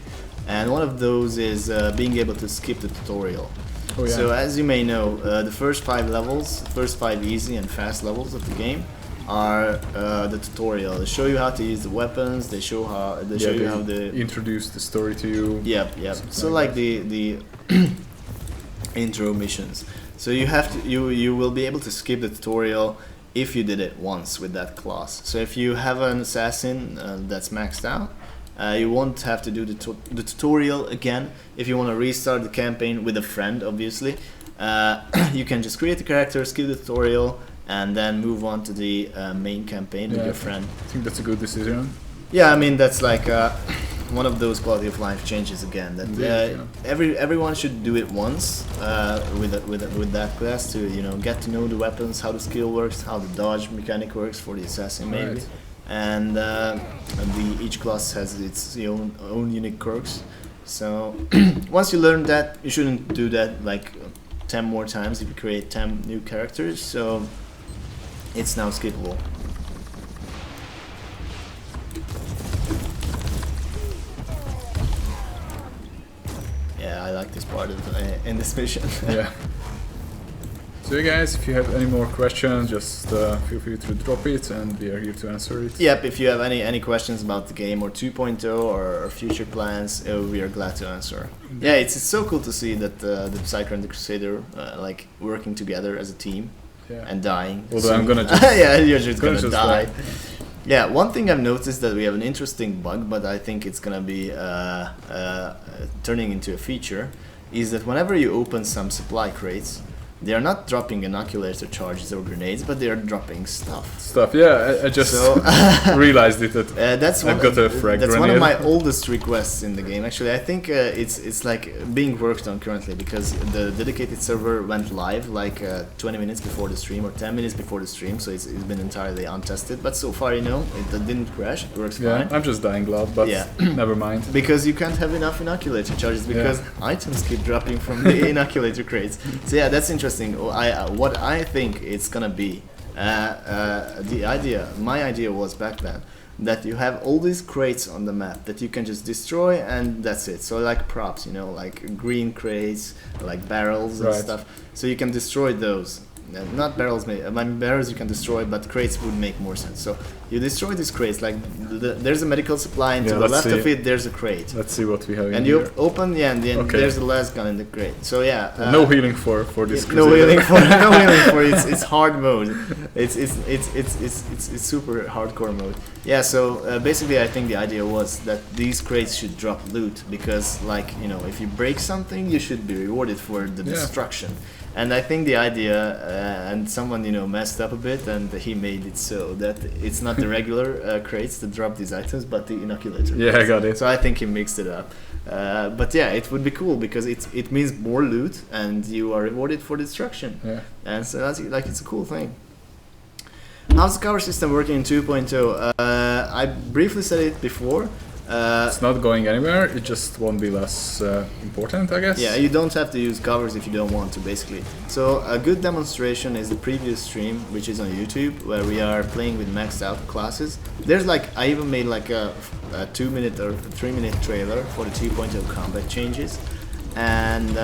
and one of those is being able to skip the tutorial. Oh, yeah. So as you may know, the first 5 levels, first 5 easy and fast levels of the game are the tutorial. They show you how to use the weapons. They show you how to introduce the story to you. Yep. So like the intro missions. So you will be able to skip the tutorial if you did it once with that class. So if you have an assassin that's maxed out, you won't have to do the tutorial again. If you want to restart the campaign with a friend, obviously, you can just create a character, skip the tutorial, and then move on to the main campaign with your friend. I think that's a good decision. Yeah, I mean that's like one of those quality of life changes again. That everyone should do it once with that class to get to know the weapons, how the skill works, how the dodge mechanic works for the assassin maybe. Right. And each class has its own unique quirks. So once you learn that, you shouldn't do that like 10 more times if you create 10 new characters, so it's now skippable. Yeah, I like this part of in this mission. Yeah. So guys, if you have any more questions, just feel free to drop it, and we are here to answer it. Yep, if you have any questions about the game or 2.0 or future plans, we are glad to answer. Yeah, it's so cool to see that the Psyker and the Crusader like working together as a team and dying. Although I'm gonna just yeah, you're just gonna die. die. Yeah, one thing I've noticed that we have an interesting bug, but I think it's gonna be turning into a feature, is that whenever you open some supply crates, they are not dropping inoculator charges or grenades, but they are dropping stuff. Yeah, I just realized it. That I've got a frag That's grenade. one of my oldest requests in the game. Actually, I think it's like being worked on currently, because the dedicated server went live like 20 minutes before the stream or 10 minutes before the stream, so it's been entirely untested. But so far, you know, it didn't crash. It works fine. I'm just dying loud, but never mind. Because you can't have enough inoculator charges because items keep dropping from the inoculator crates. So yeah, that's interesting. What I think it's gonna be, my idea was back then that you have all these crates on the map that you can just destroy and that's it. So like props, you know, like green crates, like barrels and stuff. So you can destroy those. Not barrels, barrels you can destroy, but crates would make more sense. So you destroy these crates, like there's a medical supply, and to the left of it there's a crate. Let's see what we have in and here. you open, and then there's the last gun in the crate. So yeah, no healing for this. No healing for it's hard mode. It's super hardcore mode. Yeah. So basically, I think the idea was that these crates should drop loot because, like, you know, if you break something, you should be rewarded for the destruction. And I think the idea, and someone, you know, messed up a bit, and he made it so that it's not the regular crates that drop these items, but the inoculator. Yeah, I got it. So I think he mixed it up. But yeah, it would be cool because it means more loot, and you are rewarded for destruction. Yeah. And so that's like, it's a cool thing. How's the Scour system working in 2.0? I briefly said it before. It's not going anywhere, it just won't be less important, I guess. Yeah, you don't have to use covers if you don't want to, basically. So a good demonstration is the previous stream, which is on YouTube, where we are playing with maxed out classes. There's like, I even made like a 2-minute or 3-minute trailer for the 2.0 combat changes, and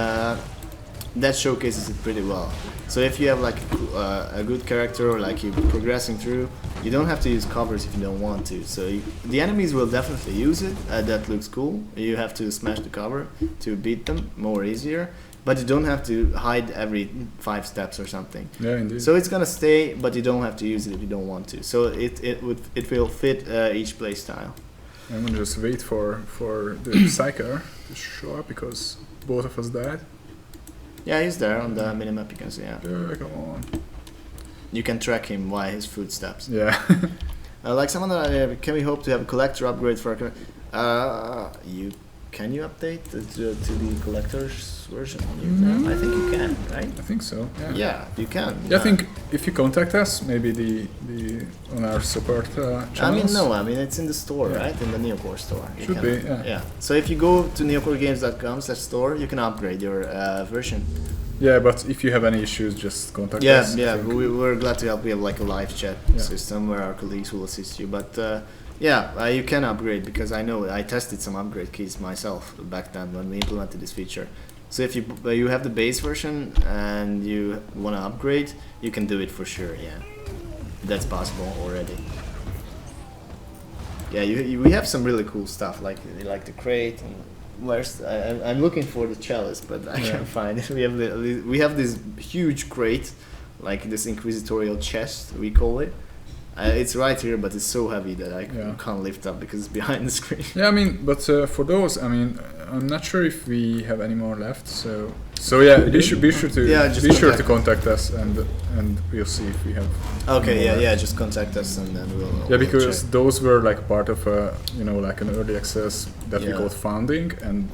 that showcases it pretty well. So if you have like a good character, or like you're progressing through, you don't have to use covers if you don't want to. So the enemies will definitely use it. That looks cool. You have to smash the cover to beat them more easier, but you don't have to hide every 5 steps or something. Yeah, indeed. So it's gonna stay, but you don't have to use it if you don't want to. So it will fit each play style. I'm gonna just wait for the Psyker to show up because both of us died. Yeah, he's there on the minimap, you can see. Yeah, come on. You can track him by his footsteps. Yeah. Like someone that can we hope to have a collector upgrade for can you update to the collector's version? I think you can, right? I think so. Yeah. Yeah, you can. Yeah, I think if you contact us, maybe the on our support channels. I mean it's in the store, right? In the Neocore store. Should be. Yeah. So if you go to NeocoreGames.com/store, you can upgrade your version. Yeah, but if you have any issues, just contact us. Yeah, we're glad to help. We have like a live chat system where our colleagues will assist you. But you can upgrade, because I know I tested some upgrade keys myself back then when we implemented this feature. So if you have the base version and you want to upgrade, you can do it for sure. Yeah, that's possible already. Yeah, we have some really cool stuff like the crate and. I'm looking for the chalice, but I can't find it. We have this huge crate, like this inquisitorial chest we call it. It's right here, but it's so heavy that I can't lift up because it's behind the screen. Yeah, I mean, but for those, I mean, I'm not sure if we have any more left. So yeah, be sure to contact us, and we'll see if we have. Okay, just contact us and then we'll. Yeah, because those were like part of like an early access that we called founding, and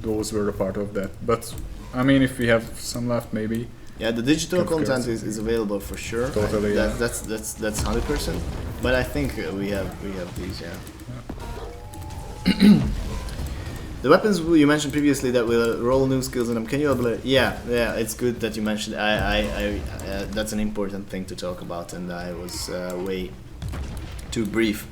those were a part of that. But I mean, if we have some left, maybe. Yeah, the digital content is available for sure. Totally, That's 100%. But I think we have these, The weapons you mentioned previously that will roll new skills in them. Can you elaborate? Yeah, it's good that you mentioned. That's an important thing to talk about, and I was way too brief.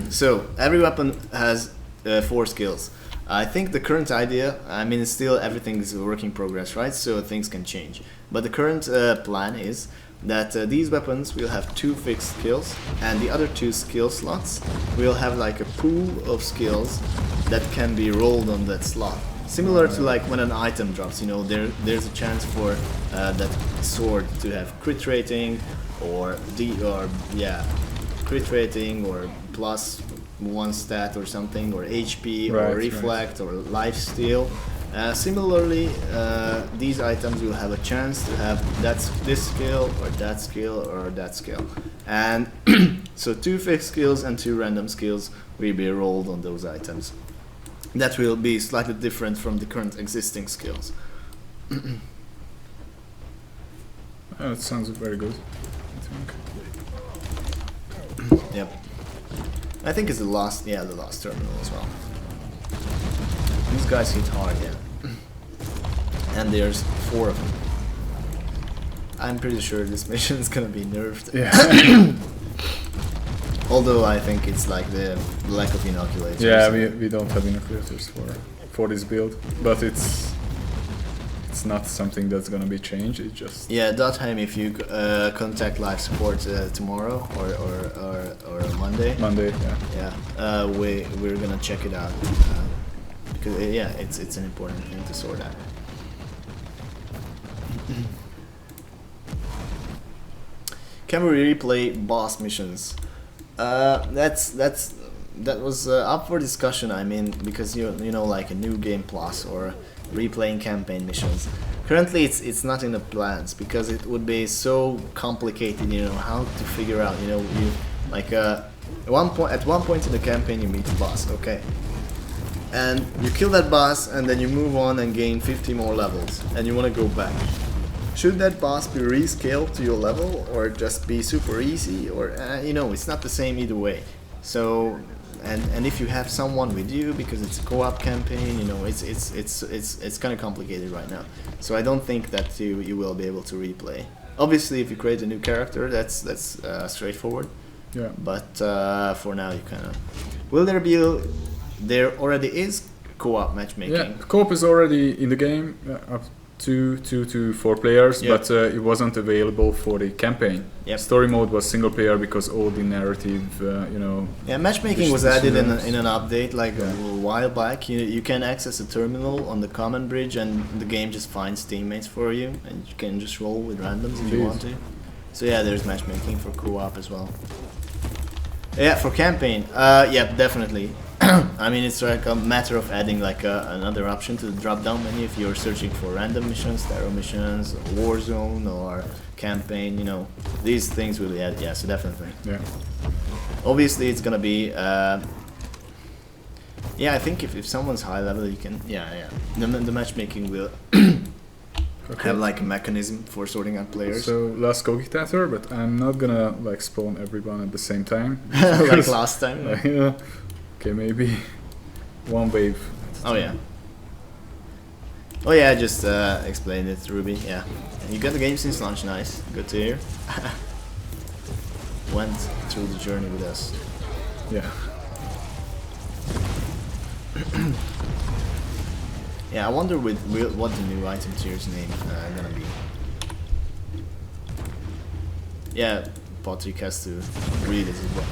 So every weapon has 4 skills. I think the current idea, I mean, it's still everything is a work in progress, right? So things can change. But the current plan is that these weapons will have 2 fixed skills, and the other 2 skill slots will have like a pool of skills that can be rolled on that slot. Similar to like when an item drops, you know, there's a chance for that sword to have crit rating or crit rating or plus 1 stat or something, or HP or reflect or life steal. Similarly, these items will have a chance to have this skill or that skill or that skill. And so 2 fixed skills and 2 random skills will be rolled on those items. That will be slightly different from the current existing skills. That sounds very good, I think. Yep. I think it's the last terminal as well. These guys hit hard, yeah. And there's 4 of them. I'm pretty sure this mission is gonna be nerfed. Yeah. Although I think it's like the lack of inoculators. Yeah, we don't have inoculators for this build, but it's not something that's gonna be changed. It just Dotheim, if you contact live support tomorrow or Monday. Monday, yeah. We're gonna check it out because it's an important thing to sort out. Can we replay boss missions? That was up for discussion. I mean, because you know, like a new game plus or replaying campaign missions. Currently, it's not in the plans because it would be so complicated. You know, how to figure out. You know, you like at one point in the campaign you meet a boss. Okay. And you kill that boss, and then you move on and gain 50 more levels, and you want to go back. Should that boss be rescaled to your level, or just be super easy, or you know, it's not the same either way. So, and if you have someone with you, because it's a co-op campaign, you know, it's kind of complicated right now. So I don't think that you will be able to replay. Obviously, if you create a new character, that's straightforward. Yeah. But for now, you kind of there already is co-op matchmaking. Yeah, co-op is already in the game, up to 2 to 4 players, but it wasn't available for the campaign. Yep. Story mode was single player because all the narrative, you know. Yeah, matchmaking was added in an update like a while back. You can access a terminal on the common bridge, and the game just finds teammates for you, and you can just roll with randoms if you want to. So yeah, there's matchmaking for co-op as well. Yeah, for campaign, yeah, definitely. I mean, it's like a matter of adding like another option to the drop-down menu if you're searching for random missions, tarot missions, Warzone, or campaign. You know, these things will be added. Yeah, so definitely. Yeah. Obviously, it's gonna be. Yeah, I think if someone's high level, you can. Yeah. The matchmaking will have like a mechanism for sorting out players. So last Cogitator, but I'm not gonna like spawn everyone at the same time. Like last time. Like, okay, maybe 1 wave. Oh yeah. Oh yeah, I just explained it, Ruby. Yeah, you got the game since launch. Nice, good to hear. Went through the journey with us. Yeah. Yeah, I wonder what the new item tier's name gonna be. Yeah, Patrick has to read it as well.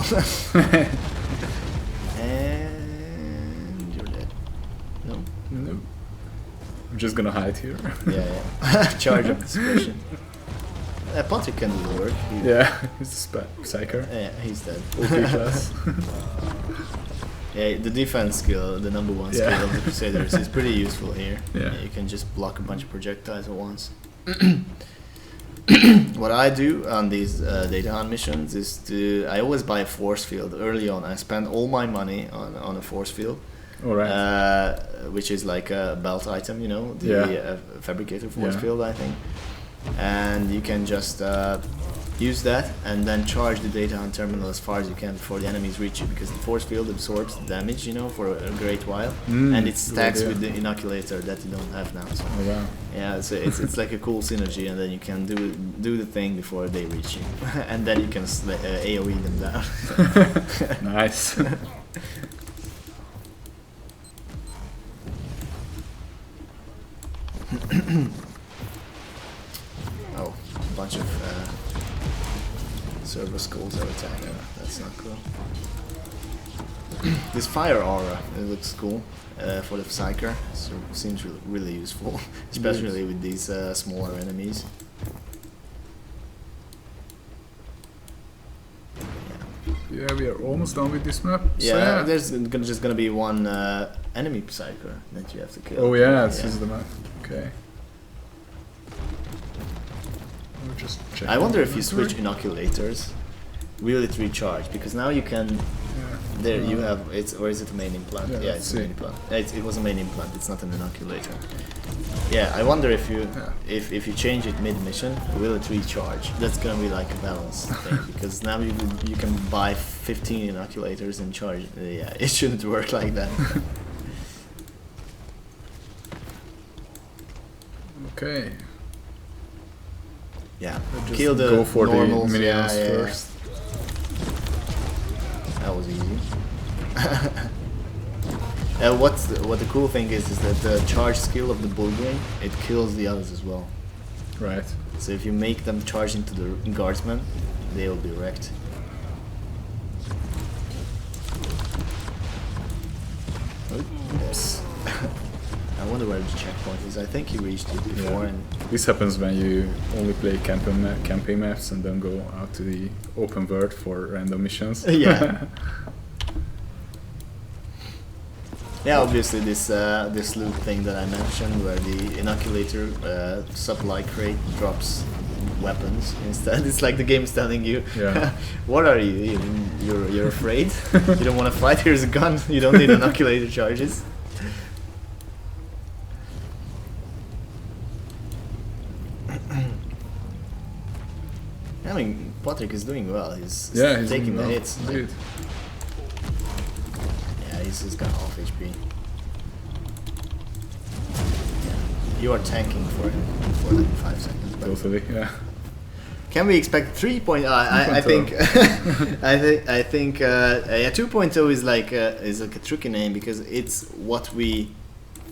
And you're dead. No? No. I'm just gonna hide here. Yeah. Charge of discretion. Patrick can do the work. He's a psyker. Yeah, he's dead. OP class. Yeah, the defense skill, the number 1 skill of the Crusaders is pretty useful here. Yeah, you can just block a bunch of projectiles at once. What I do on these data hunt missions is I always buy a force field early on. I spend all my money on a force field. Alright. Which is like a belt item, you know, the fabricator force field, I think. And you can just use that and then charge the data on terminal as far as you can before the enemies reach you, because the force field absorbs the damage, you know, for a great while, and it stacks with the inoculator that you don't have now. So Oh, wow. yeah, so it's like a cool synergy, and then you can do the thing before they reach you, and then you can AOE them down. Nice. Oh, a bunch of server skulls are attacking. That's not cool. This fire aura, it looks cool for the Psyker. So it seems really useful, especially with these smaller enemies. Yeah, we are almost done with this map. Yeah, So, yeah. there's just gonna be one enemy Psyker that you have to kill. Oh yeah, this is the map. Okay. I'll just check I wonder the if you inventory. switch inoculators, will it recharge? Because now you can. Yeah. There you have it, or is it a main implant? Yeah, Yeah, let's it's a main see. implant. It was a main implant. It's not an inoculator. Yeah, I wonder if you if you change it mid mission, will it recharge? That's gonna be like a balance thing, because now you can buy 15 inoculators and charge. Yeah, it shouldn't work like that. Okay. Yeah, Just kill the go for normals. the minions yeah. first. That was easy. What the cool thing is that the charge skill of the Bullgrain, it kills the others as well. Right. So if you make them charge into the guardsmen, they will be wrecked. Oops. I wonder where the checkpoint is. I think you reached it before. Yeah. And This happens when you only play campaign maps and then go out to the open world for random missions. yeah. Yeah, obviously this this loot thing that I mentioned, where the inoculator supply crate drops weapons instead. It's like the game's telling you, Yeah. what are you? You're afraid? You don't want to fight? Here's a gun. You don't need inoculator charges. I mean, Patrick is doing well. He's He's taking doing the well. hits. Like, Indeed. yeah, he's got half HP. Yeah. You are tanking for him for like 5 seconds. But Totally, yeah. can we expect 3.0? I think I think yeah, 2.0 is like a tricky name, because it's what we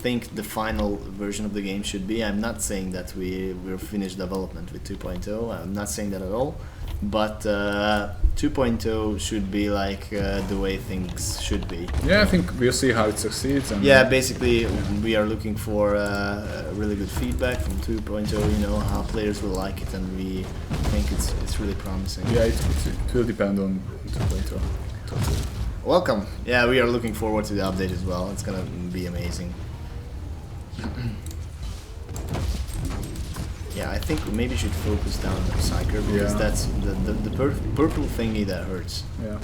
think the final version of the game should be. I'm not saying that we're finished development with 2.0. I'm not saying that at all. But 2.0 should be like the way things should be. Yeah, I think we'll see how it succeeds. And Yeah, basically we are looking for really good feedback from 2.0. You know, how players will like it, and we think it's really promising. Yeah, it will depend on 2.0. Totally. Welcome. Yeah, we are looking forward to the update as well. It's gonna be amazing. Yeah, I think we maybe should focus down on the Psyker, because Yeah. that's the purple thingy that hurts. Yeah.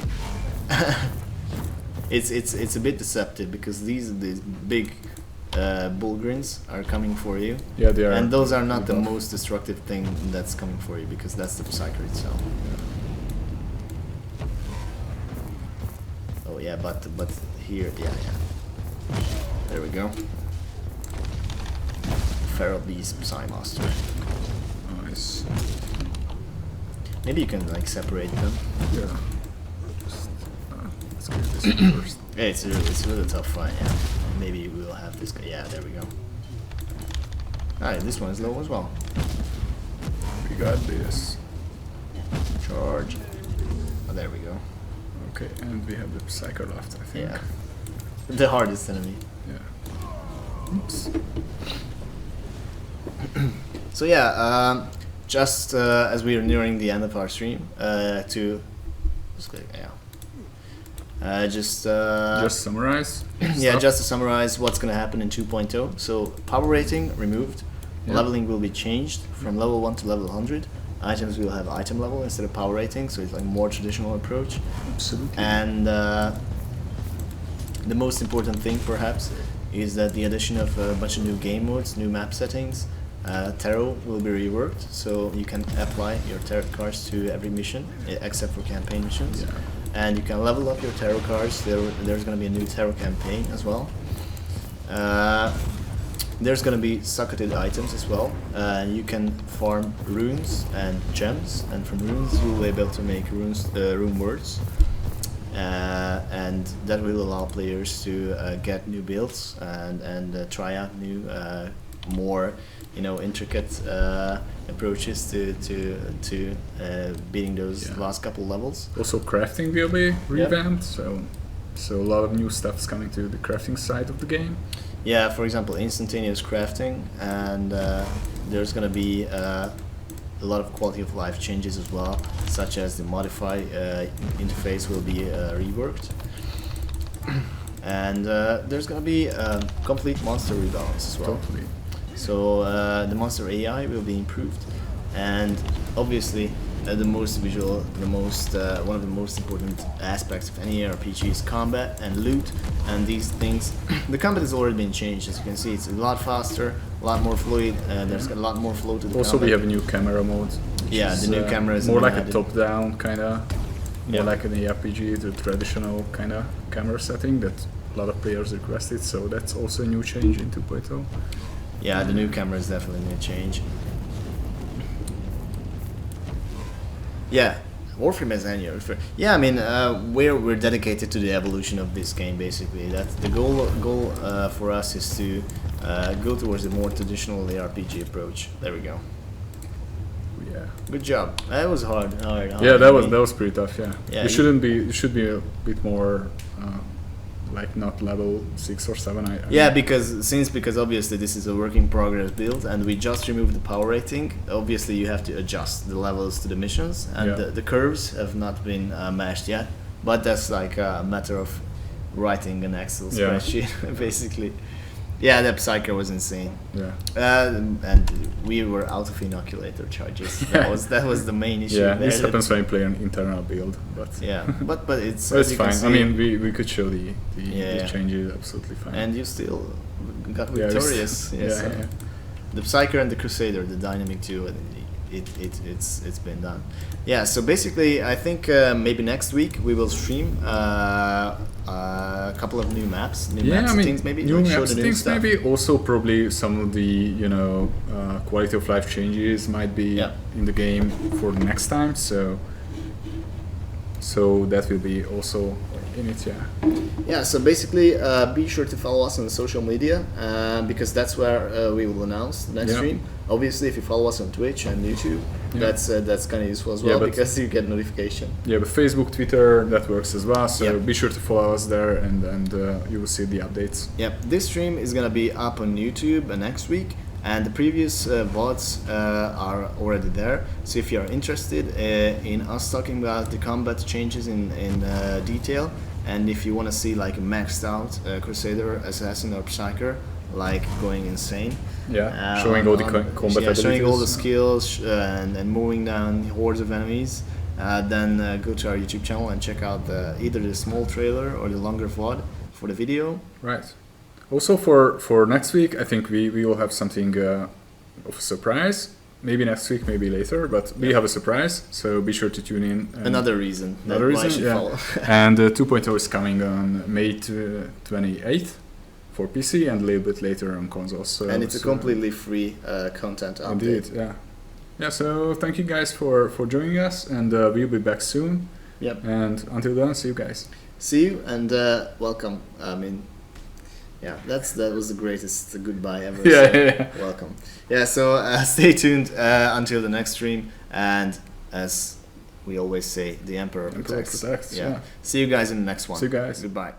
It's a bit deceptive, because these big Bullgrins are coming for you. Yeah, they are. And those are not the buff. most destructive thing that's coming for you, because that's the Psyker itself. Oh yeah, but here, yeah. There we go. Feral Beast Psy Master. Nice. Maybe you can like separate them. Yeah. Just, let's get this one first. Yeah, it's a really tough fight. Yeah. Maybe we'll have this guy. Yeah, there we go. Alright, this one is low as well. We got this. Charge. Oh, there we go. Okay, and we have the Psyker left, I think. Yeah. The hardest enemy. Yeah. Oops. So yeah, just as we are nearing the end of our stream, just Summarize. yeah, stuff. just to summarize what's gonna happen in 2.0. So power rating removed, Yeah. leveling will be changed from level 1 to level 100. Items will have item level instead of power rating, so it's like a more traditional approach. Absolutely. And the most important thing perhaps is that the addition of a bunch of new game modes, new map settings, tarot will be reworked, so you can apply your tarot cards to every mission except for campaign missions. Yeah. And you can level up your tarot cards. There's going to be a new tarot campaign as well. There's going to be sucketed items as well. You can farm runes and gems, and from runes you will be able to make rune words. And that will allow players to get new builds and try out new, more intricate approaches to beating those last couple levels. Also, crafting will be revamped, so a lot of new stuff is coming to the crafting side of the game. Yeah, for example, instantaneous crafting, and there's going to be a lot of quality of life changes as well, such as the modify interface will be reworked. And there's going to be a complete monster rebalance as well. Totally. So the monster AI will be improved, and obviously the most visual, one of the most important aspects of any RPG is combat and loot, and these things. The combat has already been changed, as you can see. It's a lot faster, a lot more fluid. There's a lot more flow to the Also, combat. we have a new camera mode. Yeah, the new camera is more like a top-down kind of, more like an RPG, the traditional kind of camera setting that a lot of players requested. So that's also a new change in 2.0. Yeah, the new camera is definitely a change. Yeah, Warframe as annual. Yeah, I mean, we're dedicated to the evolution of this game. Basically, that's the goal for us is to go towards a more traditional RPG approach. There we go. Yeah. Good job. That was hard. Yeah, that was pretty tough. Yeah. Yeah, It should be a bit more. Like not level 6 or 7. Yeah, because obviously this is a work in progress build, and we just removed the power rating. Obviously, you have to adjust the levels to the missions, and the curves have not been mashed yet. But that's like a matter of writing an Excel spreadsheet, basically. Yeah, that Psyker was insane. Yeah. And we were out of inoculator charges. That was the main issue. Yeah, there. this happens when you play an internal build, but yeah, but it's it's fine. I mean, we could show the changes absolutely fine. And you still got victorious. The Psyker and the Crusader, the dynamic too. It's been done. Yeah, so basically, I think maybe next week we will stream a couple of new maps, new settings, maybe new show map the new settings, stuff. maybe also probably some of the quality of life changes might be in the game for the next time. So that will be also in it. Yeah, so basically be sure to follow us on social media because that's where we will announce the next stream. Obviously, if you follow us on Twitch and YouTube, that's kind of useful as well because you get notification. Yeah, but Facebook, Twitter, that works as well. So be sure to follow us there, and you will see the updates. Yep, this stream is gonna be up on YouTube next week, and the previous VODs are already there. So if you are interested in us talking about the combat changes in detail, and if you want to see like a maxed out Crusader, Assassin, or Psyker, like going insane. Yeah, showing all the combat abilities. Showing all the skills and mowing down hordes of enemies. Then go to our YouTube channel and check out either the small trailer or the longer VOD for the video. Right. Also for next week, I think we will have something of a surprise. Maybe next week, maybe later, but we have a surprise, so be sure to tune in. Another reason. Follow. And 2.0 is coming on May 28th for PC and a little bit later on consoles. So, and it's a completely free content update. Indeed, yeah. Yeah, so thank you guys for joining us, and we'll be back soon. Yep. And until then, see you guys. See you, and welcome. I mean, yeah, that was the greatest goodbye ever. Yeah. Welcome. Yeah, so stay tuned until the next stream, and as we always say, the Emperor protects. Yeah. See you guys in the next one. See you guys. Goodbye.